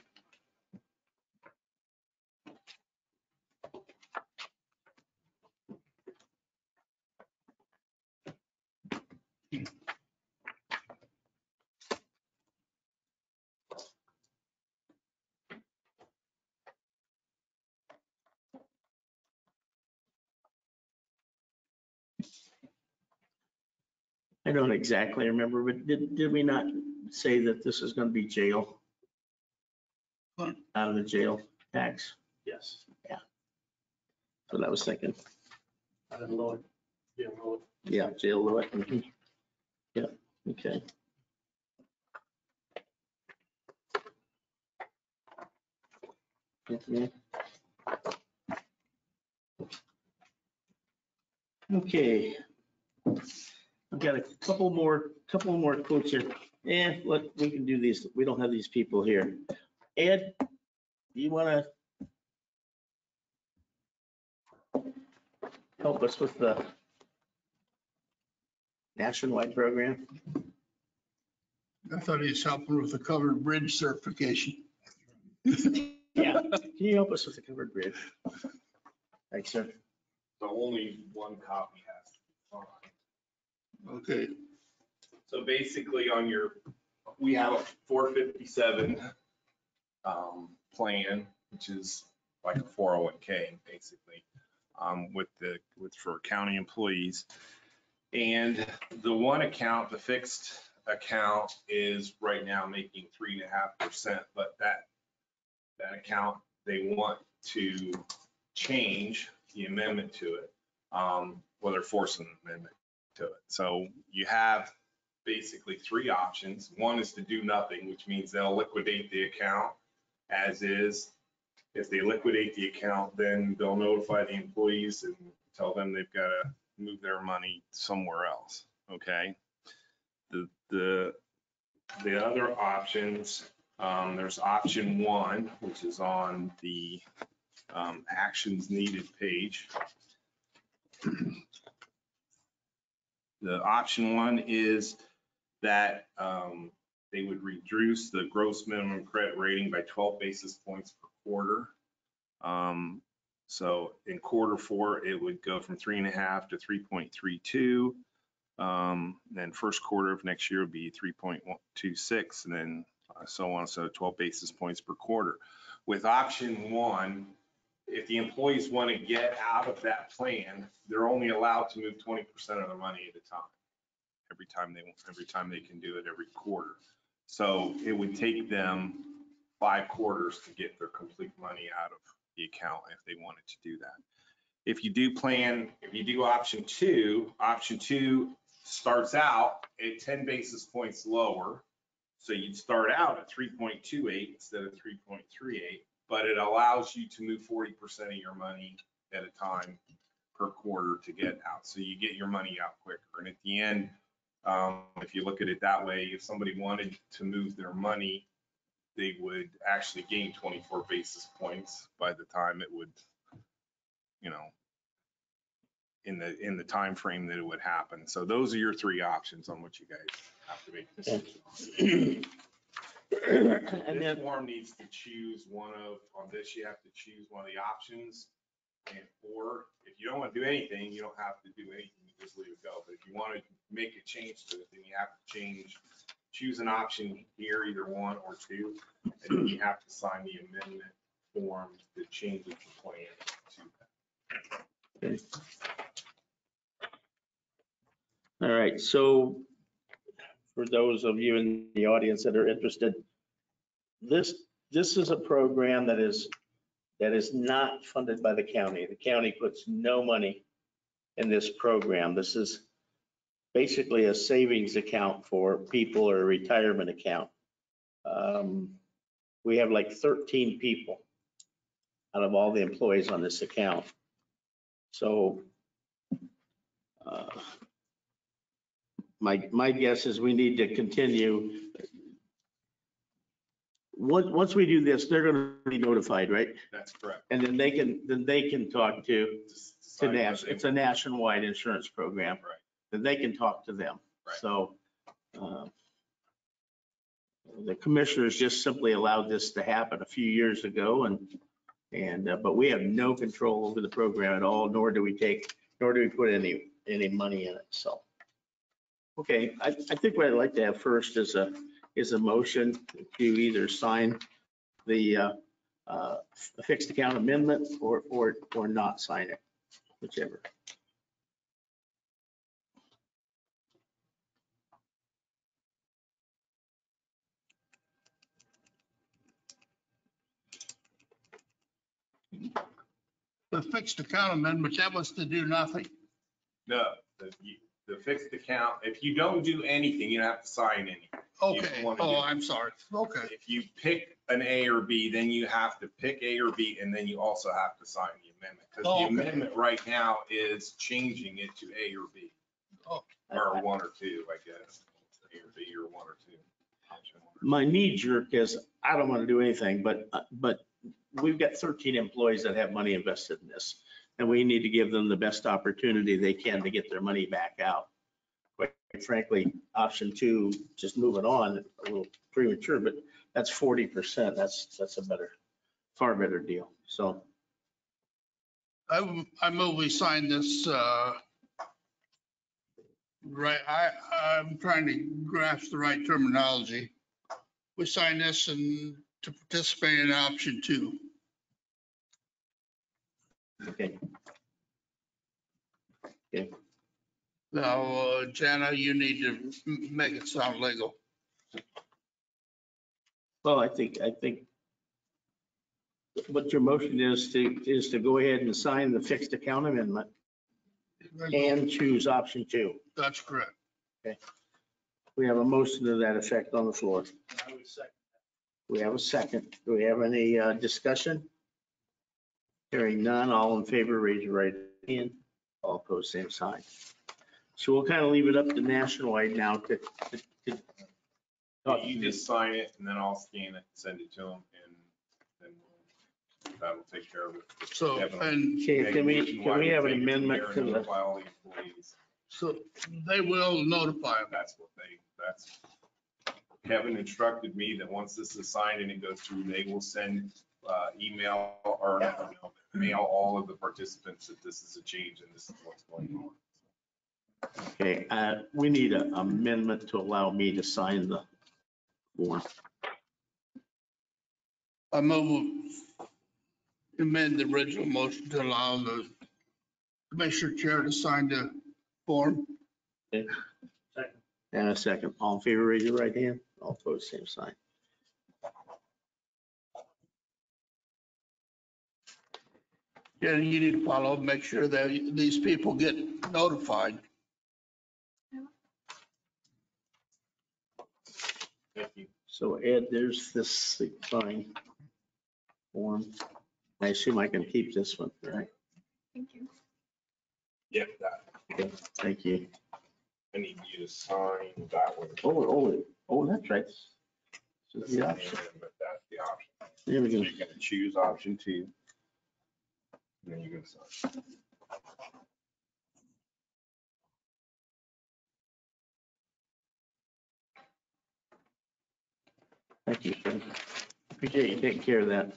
I don't exactly remember, but did we not say that this is going to be jail? What? Out of the jail tax? Yes. That's what I was thinking. I don't know. Yeah, well, Yeah, jail Lewitt. Mhm. Yeah, okay. Okay. Okay. I've got a couple more quotes here. Look, we can do these. We don't have these people here. Ed, you want to help us with the nationwide program? I thought he was helping with the covered bridge certification. Yeah. Can you help us with the covered bridge? Thanks, sir. The only one copy has to be signed. Okay, So basically on we have a 457 plan, which is like a 401k basically, for county employees. And the one account, the fixed account, is right now making 3.5%, but that account, they want to change the amendment to it. Well, they're forcing an amendment to it. So you have basically three options. One is to do nothing, which means they'll liquidate the account as is. If they liquidate the account, then they'll notify the employees and tell them they've got to move their money somewhere else. Okay. The other options, there's option one, which is on the actions needed page. The option one is that they would reduce the gross minimum credit rating by 12 basis points per quarter. So in quarter four, it would go from 3.5 to 3.32. Then first quarter of next year would be 3.26, and then so on. So 12 basis points per quarter. With option one, if the employees want to get out of that plan, they're only allowed to move 20% of their money at a time. Every time they can do it every quarter. So it would take them 5 quarters to get their complete money out of the account if they wanted to do that. If you do option two starts out at 10 basis points lower. So you'd start out at 3.28 instead of 3.38, but it allows you to move 40% of your money at a time per quarter to get out. So you get your money out quicker. And at the end, if you look at it that way, if somebody wanted to move their money, they would actually gain 24 basis points by the time it would, in the time frame that it would happen. So those are your three options on what you guys have to make decisions on. This form needs to choose on this you have to choose one of the options. Or if you don't want to do anything, you don't have to do anything, you just leave it go. But if you want to make a change to it, then you have to choose an option here, either one or two, and then you have to sign the amendment form that changes the plan to that. Okay. All right, so for those of you in the audience that are interested, this is a program that is not funded by the county. The county puts no money in this program. This is basically a savings account for people, or a retirement account. We have like 13 people out of all the employees on this account. So my guess is we need to continue. Once we do this, they're going to be notified, right? That's correct. And then they can talk to national. It's a nationwide insurance program. Right. Then they can talk to them. Right. So the commissioners just simply allowed this to happen a few years ago, but we have no control over the program at all, nor do we put any money in it. So, okay, I think what I'd like to have first is a motion to either sign the fixed account amendment or not sign it, whichever. the fixed account amendment, that was to do nothing. No, the fixed account, if you don't do anything, you don't have to sign anything. Okay, wanna oh, do- I'm sorry. Okay. If you pick an A or B, then you have to pick A or B, and then you also have to sign the amendment. Because Oh, the okay. amendment right now is changing it to A or B, Oh. or one or two, I guess. A or B or one or two. Option one or two. My knee jerk is, I don't want to do anything, but we've got 13 employees that have money invested in this. And we need to give them the best opportunity they can to get their money back out. Quite frankly, option two, just moving on, a little premature, but that's 40%. That's a better, far better deal. So I move we sign this, right, I'm trying to grasp the right terminology. We sign this and to participate in option two. okay. Now, Jana, you need to make it sound legal. Well, I think what your motion is to go ahead and sign the fixed account amendment and choose option two. That's correct. We have a motion to that effect on the floor. I would second. We have a second. Do we have any discussion? Hearing none, all in favor, raise your right hand. All opposed, same sign. So we'll kind of leave it up to Nationwide now to You just sign it, and then I'll scan it, send it to them, and then that'll take care of it. So, Have them- and Okay, can we have an Take it to amendment there to and the, notify all the employees. so they will notify them. That's Kevin instructed me that once this is signed and it goes through, they will send email or not email, mail all of the participants that this is a change and this is what's going on. okay, we need an amendment to allow me to sign the form. I move amend the original motion to allow the commissioner chair to sign the form. And a second. All in favor, raise your right hand. All opposed, same sign. Yeah, you need to follow, make sure that these people get notified. Thank you. So Ed, there's this sign form. I assume I can keep this one, right? Thank you. Yep, that, Okay, thank you. I need you to sign that one. Oh, that's right. This is the option. But that's the option. There we So go. you're gonna choose option two. And then you're gonna sign. Thank you. Ed. Appreciate you taking care of that.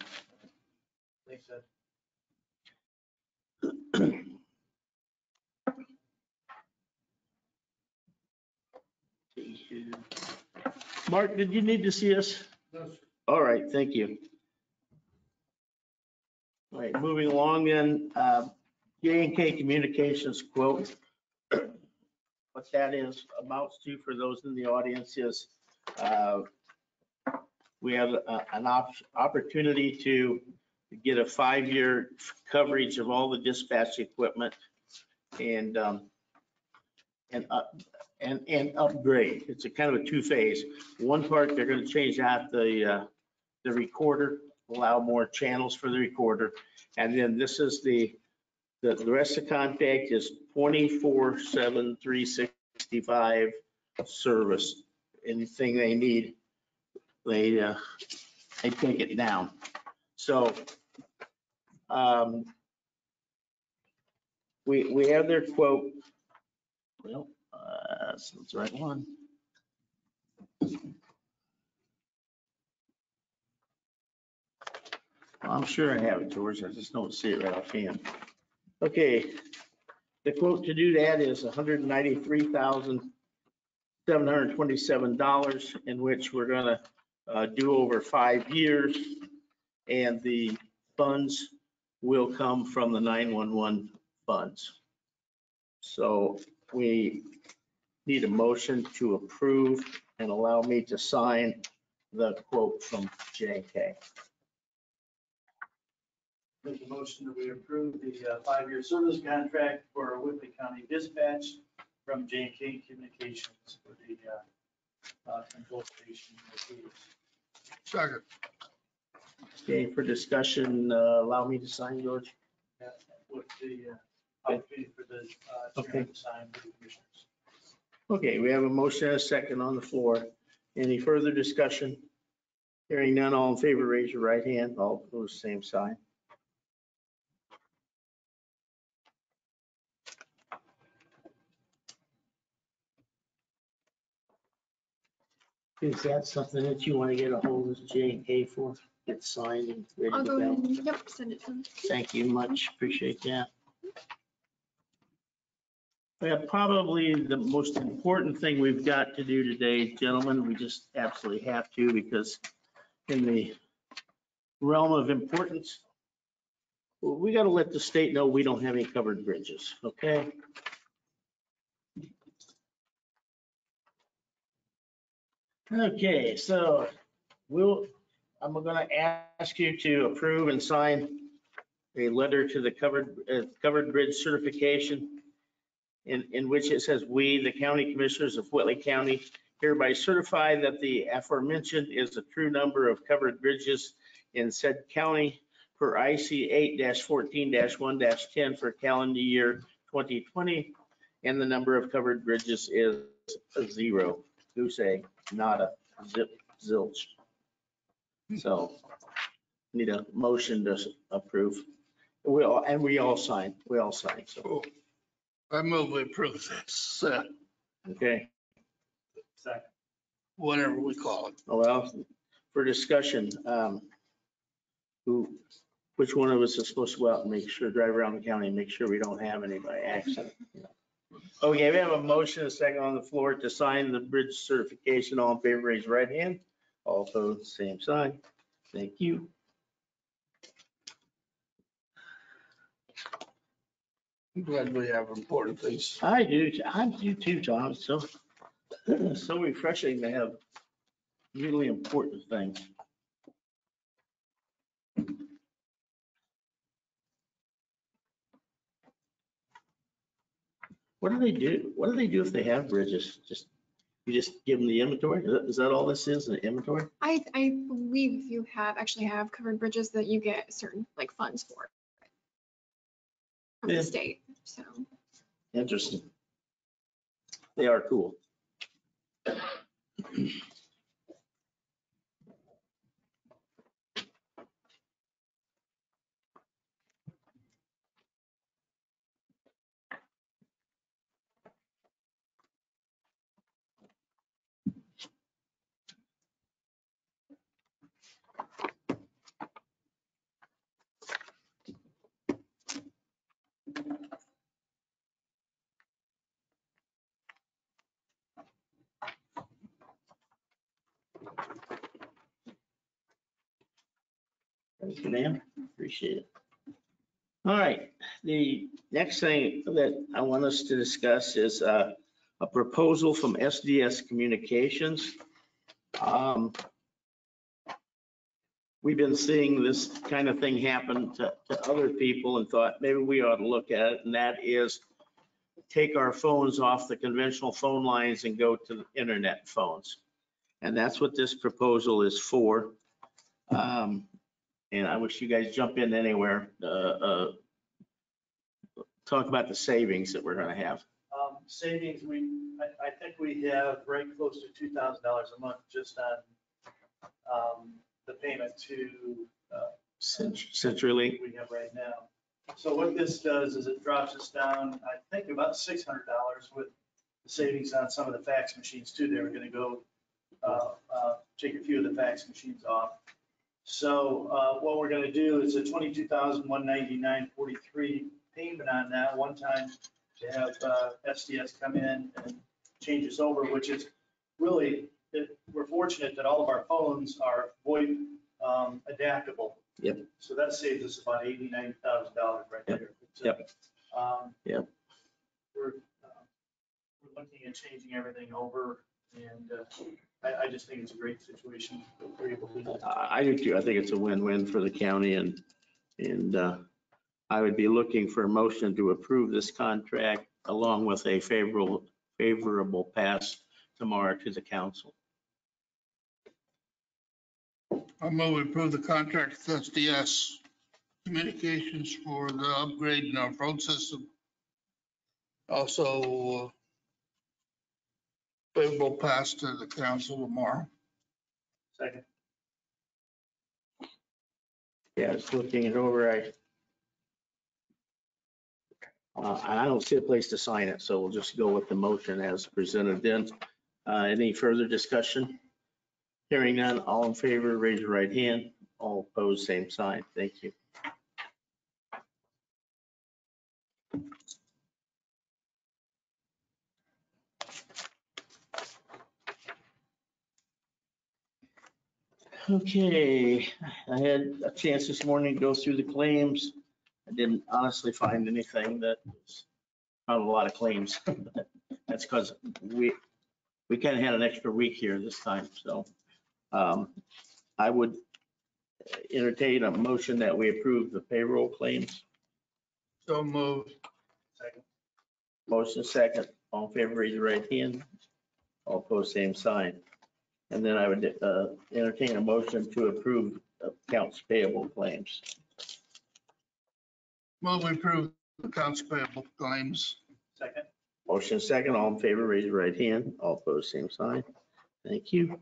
Thanks, Ed. Mark, did you need to see us? No, sir. All right, thank you. All right, moving along then, J&K Communications quote. What that is amounts to for those in the audience is we have an opportunity to get a 5-year coverage of all the dispatch equipment and upgrade. It's a kind of a two-phase. One part, they're going to change out the recorder, allow more channels for the recorder. And then this is the rest of the contract is 24/7, 365 service. Anything they need, they take it down. So we have their quote. Well, that's the right one. I'm sure I have it, George. I just don't see it right offhand. Okay. The quote to do that is $193,727, in which we're gonna do over 5 years. And the funds will come from the 911 funds. So we need a motion to approve and allow me to sign the quote from J&K. Make a motion that we approve the 5-year service contract for Whitley County Dispatch from J&K Communications for the control station. Second. Okay, for discussion, allow me to sign, George. With the opportunity for the chairman to sign for the commissioners. Okay, we have a motion and a second on the floor. Any further discussion? Hearing none, all in favor, raise your right hand. All opposed, same sign. Is that something that you want to get a hold of J&K for? Get signed and ready I'll to go ahead go? and, yep, send it to them. Thank you much. Appreciate that. Yeah, probably the most important thing we've got to do today, gentlemen, we just absolutely have to, because in the realm of importance, we got to let the state know we don't have any covered bridges, okay? Okay, so I'm gonna ask you to approve and sign a letter to the covered bridge certification in which it says, "We, the county commissioners of Whitley County, hereby certify that the aforementioned is the true number of covered bridges in said county per IC 8-14-1-10 for calendar year 2020, and the number of covered bridges is 0. Goose egg, nada, zip, zilch." So need a motion to approve. We all sign, so, I move we approve this, okay. Second. whatever we call it. Well, for discussion, which one of us is supposed to go out and make sure, drive around the county and make sure we don't have any by accident? Okay, we have a motion, a second on the floor to sign the bridge certification. All in favor, raise your right hand. All opposed, same sign. Thank you. I'm glad we have important things. I do too, Tom. So refreshing to have really important things. What do they do? What do they do if they have bridges? You just give them the inventory? Is that all this is, an inventory? I believe you actually have covered bridges that you get certain like funds for from Yeah. the state, so. Interesting. They are cool. Thank you, ma'am. Appreciate it. All right, the next thing that I want us to discuss is a proposal from SDS Communications. We've been seeing this kind of thing happen to other people and thought maybe we ought to look at it, and that is take our phones off the conventional phone lines and go to the internet phones. And that's what this proposal is for. And I wish you guys jump in anywhere, talk about the savings that we're gonna have. Savings, I think we have right close to $2,000 a month just on the payment to CenturyLink. we have right now. So what this does is it drops us down, I think about $600 with the savings on some of the fax machines too. They were gonna go take a few of the fax machines off. So what we're gonna do is a $22,199.43 payment on that one time to have SDS come in and change us over, which is really, we're fortunate that all of our phones are VoIP adaptable. Yep. So that saves us about $89,000 right there. Yep. Yep. We're looking at changing everything over, and I just think it's a great situation. We're able to do that. I do too. I think it's a win-win for the county, and I would be looking for a motion to approve this contract along with a favorable pass tomorrow to the council. I move we approve the contract with SDS Communications for the upgrade in our phone system. Also, favorable pass to the council tomorrow. Second. Yeah, just looking it over, I don't see a place to sign it, so we'll just go with the motion as presented then. Any further discussion? Hearing none, all in favor, raise your right hand. All opposed, same sign. Thank you. Okay, I had a chance this morning to go through the claims. I didn't honestly find anything that was, not a lot of claims. That's because we kind of had an extra week here this time, so I would entertain a motion that we approve the payroll claims. So move. Second. Motion second, all in favor, raise your right hand. All opposed, same sign. And then I would entertain a motion to approve accounts payable claims. Move we approve accounts payable claims. Second. Motion second, all in favor, raise your right hand. All opposed, same sign. Thank you.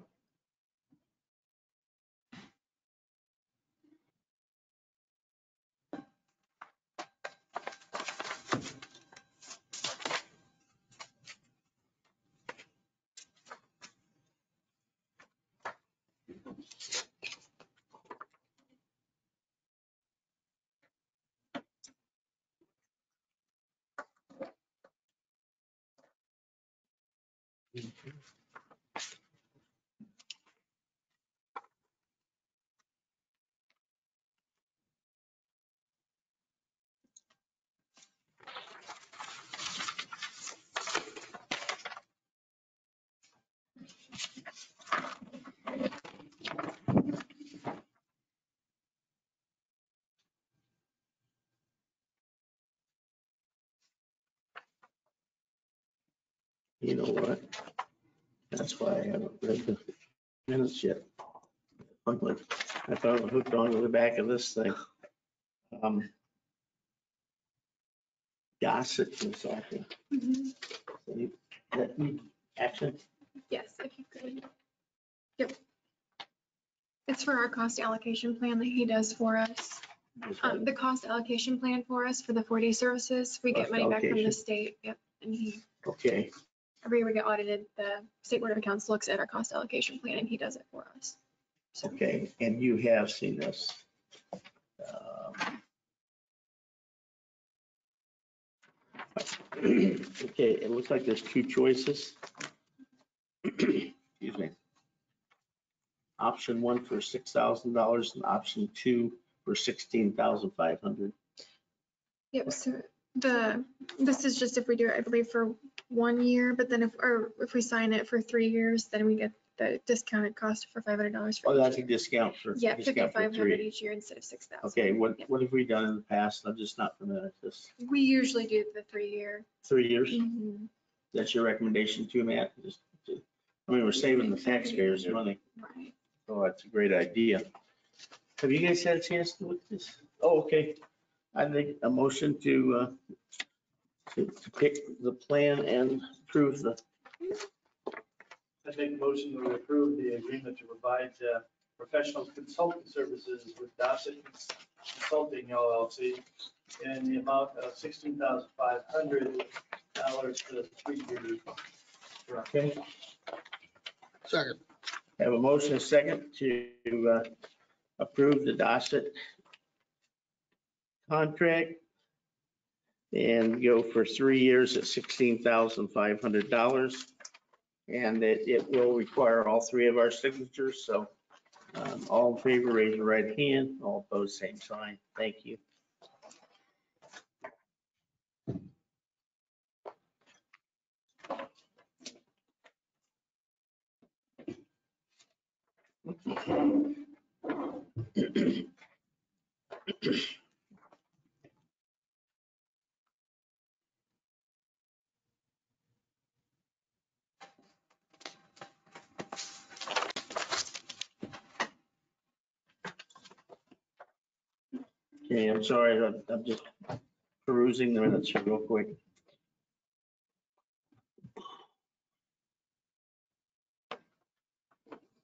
You know what? That's why I haven't read the minutes yet. I thought I was hooked onto the back of this thing. Gossip consulting. That need action? Yes, if you could. Yep. It's for our cost allocation plan that he does for us. The cost allocation plan for us for the 4D services, we get Cost money back from the allocation. state. Yep. And he, Okay, every year we get audited, the State Board of Accounts looks at our cost allocation plan and he does it for us. So okay, and you have seen this. Okay, it looks like there's two choices. Excuse me. Option one for $6,000 and option two for $16,500. Yep, so this is just if we do it, I believe, for 1 year, but then if we sign it for 3 years, then we get the discounted cost for $500 for Oh, each that's a year. discount for. Yeah, discount for 5,500 three. each year instead of 6,000. Okay, what Yep. have we done in the past? I'm just not familiar with this. We usually do the 3-year. 3 years? Mhm. That's your recommendation too, Matt? I mean, we're saving the taxpayers money. Right. Oh, that's a great idea. Have you guys had a chance to look at this? Oh, okay. I think a motion to pick the plan and approve the, I make a motion to approve the agreement to provide professional consulting services with Dossett Consulting LLC in the amount of $16,500 for the 3 years. okay. Second. Have a motion and a second to approve the Dossett contract and go for 3 years at $16,500. And it will require all three of our signatures. So all in favor, raise your right hand. All opposed, same sign. Thank you. I'm sorry, I'm just perusing the minutes here real quick.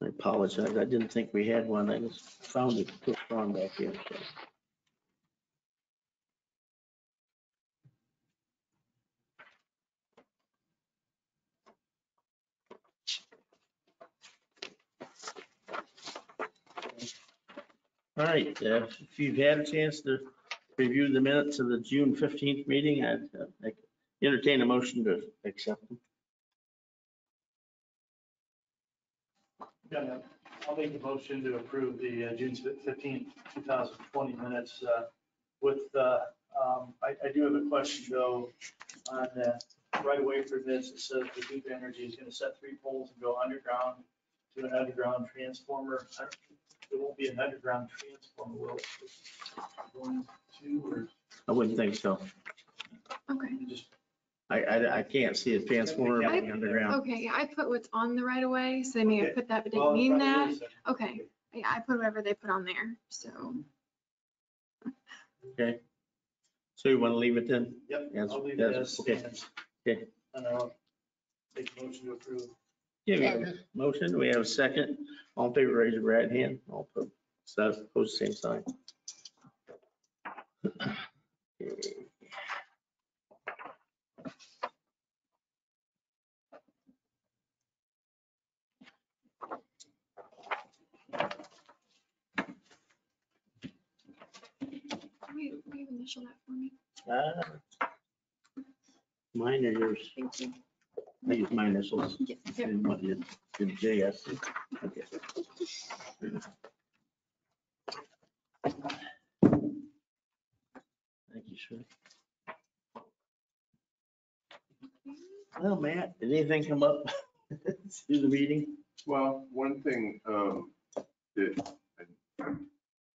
I apologize, I didn't think we had one, I just found it pushed on back here. So. All right, if you've had a chance to review the minutes of the June 15th meeting, I'd entertain a motion to accept them. Yeah, I'll make a motion to approve the June 15th, 2020 minutes with, I do have a question though on that right away for this. It says the Duke Energy is going to set 3 poles and go underground to an underground transformer. It won't be an underground transformer, will it? Going to, or I wouldn't think so. Okay. you just, I can't see a transformer being underground. Okay, yeah, I put what's on the right of way, so they may have Okay. put that, but well, didn't mean it probably that. is then. Okay, yeah, I put whatever they put on there, so. Okay. So you want to leave it then? Yep, Yes, I'll leave yes, it as okay. stands. Okay. And I'll make a motion to approve. Yeah, we have a motion, we have a second. All in favor, raise your right hand. All opposed, same sign. Okay. Will you initial that for me? Mine or yours? Thank you. I use my initials. Yeah, yeah. And what did JS? Okay. Thank you, sir. Well, Matt, did anything come up through the meeting? Well, one thing that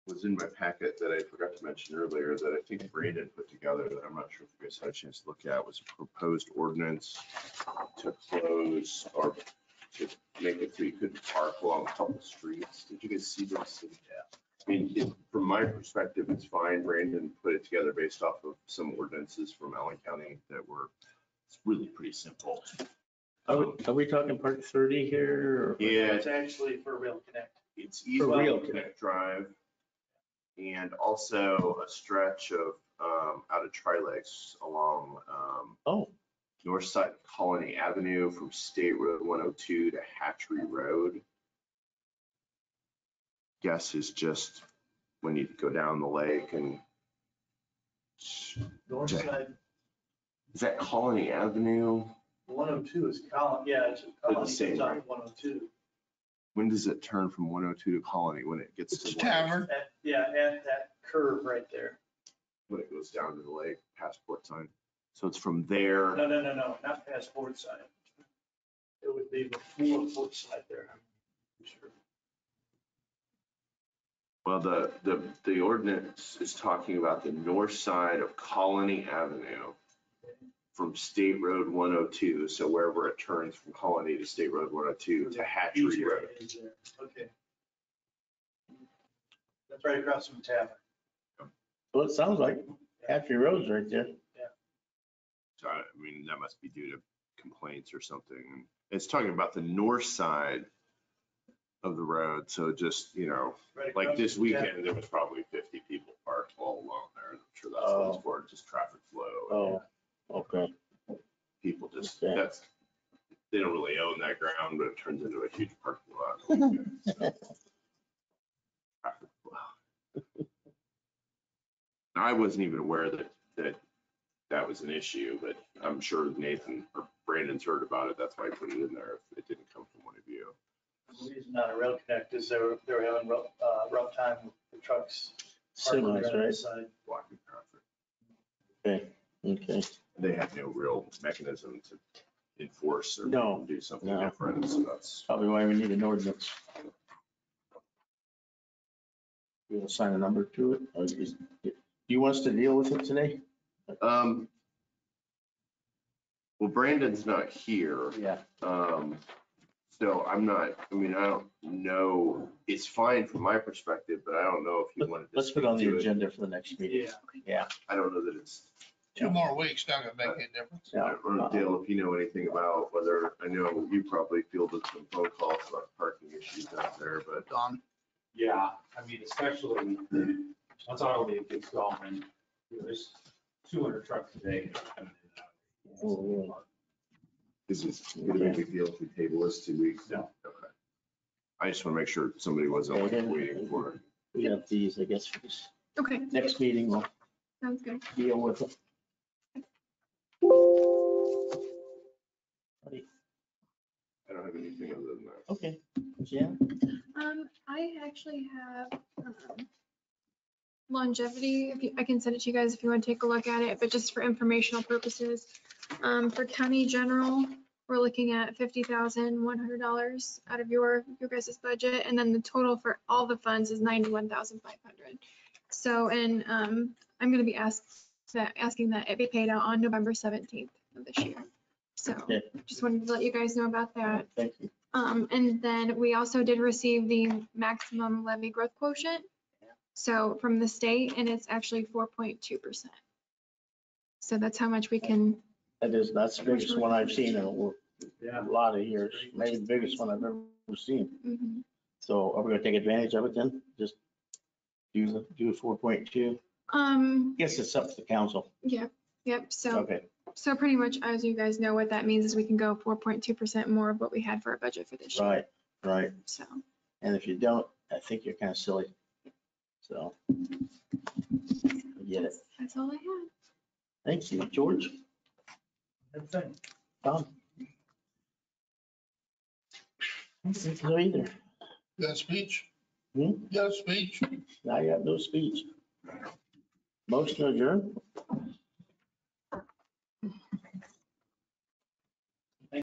was in my packet that I forgot to mention earlier that I think Brandon put together that I'm not sure if you guys had a chance to look at was a proposed ordinance to close or to make it so you couldn't park along a couple streets. Did you guys see this? I mean, from my perspective, it's fine. Brandon put it together based off of some ordinances from Allen County that were, it's really pretty simple. Are we talking part 30 here? Or? Yeah, It's actually for Rail Connect. it's For East real Connect Drive and also a stretch of out of Tri-Lakes along Oh, north side of Colony Avenue from State Road 102 to Hatchery Road. Guess is just when you go down the lake and North side, is that Colony Avenue? 102 is Colony, yeah, it's Colony same, comes off right? 102. When does it turn from 102 to Colony? When it gets It's to a tavern. Yeah, at that curve right there. when it goes down to the lake, Passport Sign. So it's from there. No, not past Fort Side. It would be before Fort Side there. I'm sure. Well, the ordinance is talking about the north side of Colony Avenue from State Road 102, so wherever it turns from Colony to State Road 102 to Hatchery Road. Okay. That's right across from the tavern. well, it sounds like Hatchery Road's right there. So I mean, that must be due to complaints or something. It's talking about the north side of the road, so just, you know, Right like across this from the weekend, tavern. there was probably 50 people parked all along there. I'm sure that's what it's for, just traffic flow. Oh, okay. People just, Okay. that's, they don't really own that ground, but it turns into a huge parking lot. So, traffic flow. I wasn't even aware that was an issue, but I'm sure Nathan or Brandon's heard about it. That's why I put it in there if it didn't come from one of you. The reason not a Rail Connect is they were having rough time with the trucks. parking Semis, on the right? side. Blocking traffic. Okay. They had no real mechanism to enforce or No, do something no. different, so that's. Probably why we need an ordinance. You want to assign a number to it? Or do you want us to deal with it today? Well, Brandon's not here. Yeah. So I'm not, I mean, I don't know, it's fine from my perspective, but I don't know if you wanted to. Let's put speak on the to it. agenda for the next meeting. Yeah. I don't know that it's, 2 more weeks, not gonna make any difference. I don't know, Dale, if you know anything about whether, I know you probably fielded some phone calls about parking issues out there, but. Don, Yeah, I mean, especially once Autolead gets going, there's 200 trucks a day coming in and out. Is it gonna be a big deal if we table this 2 weeks? No. Okay. I just want to make sure somebody wasn't like waiting for it. We have these, I guess, for this Okay, next meeting, we'll sounds good. deal with it. I don't have anything other than that. Okay, yeah. I actually have longevity. If you, I can send it to you guys if you want to take a look at it, but just for informational purposes. For county general, we're looking at $50,100 out of your guys' budget, and then the total for all the funds is $91,500. So, and I'm going to be asking that it be paid out on November 17th of this year. So, Okay. just wanted to let you guys know about that. Thank you. And then we also did receive the maximum levy growth quotient. So from the state, and it's actually 4.2%. So that's how much we can. That's the biggest one I've seen in Yeah. a lot of years, maybe the biggest one I've ever seen. Mhm. So are we gonna take advantage of it then? Just do 4.2? Guess it's up to the council. Yeah, yep. So, Okay, so pretty much, as you guys know, what that means is we can go 4.2% more of what we had for our budget for this year. right. So, And if you don't, I think you're kind of silly. So. I get it. that's all I had. Thank you, George. Tom. I don't think so either. you got a speech? Hmm? You got a speech? I got no speech. Motion adjourned.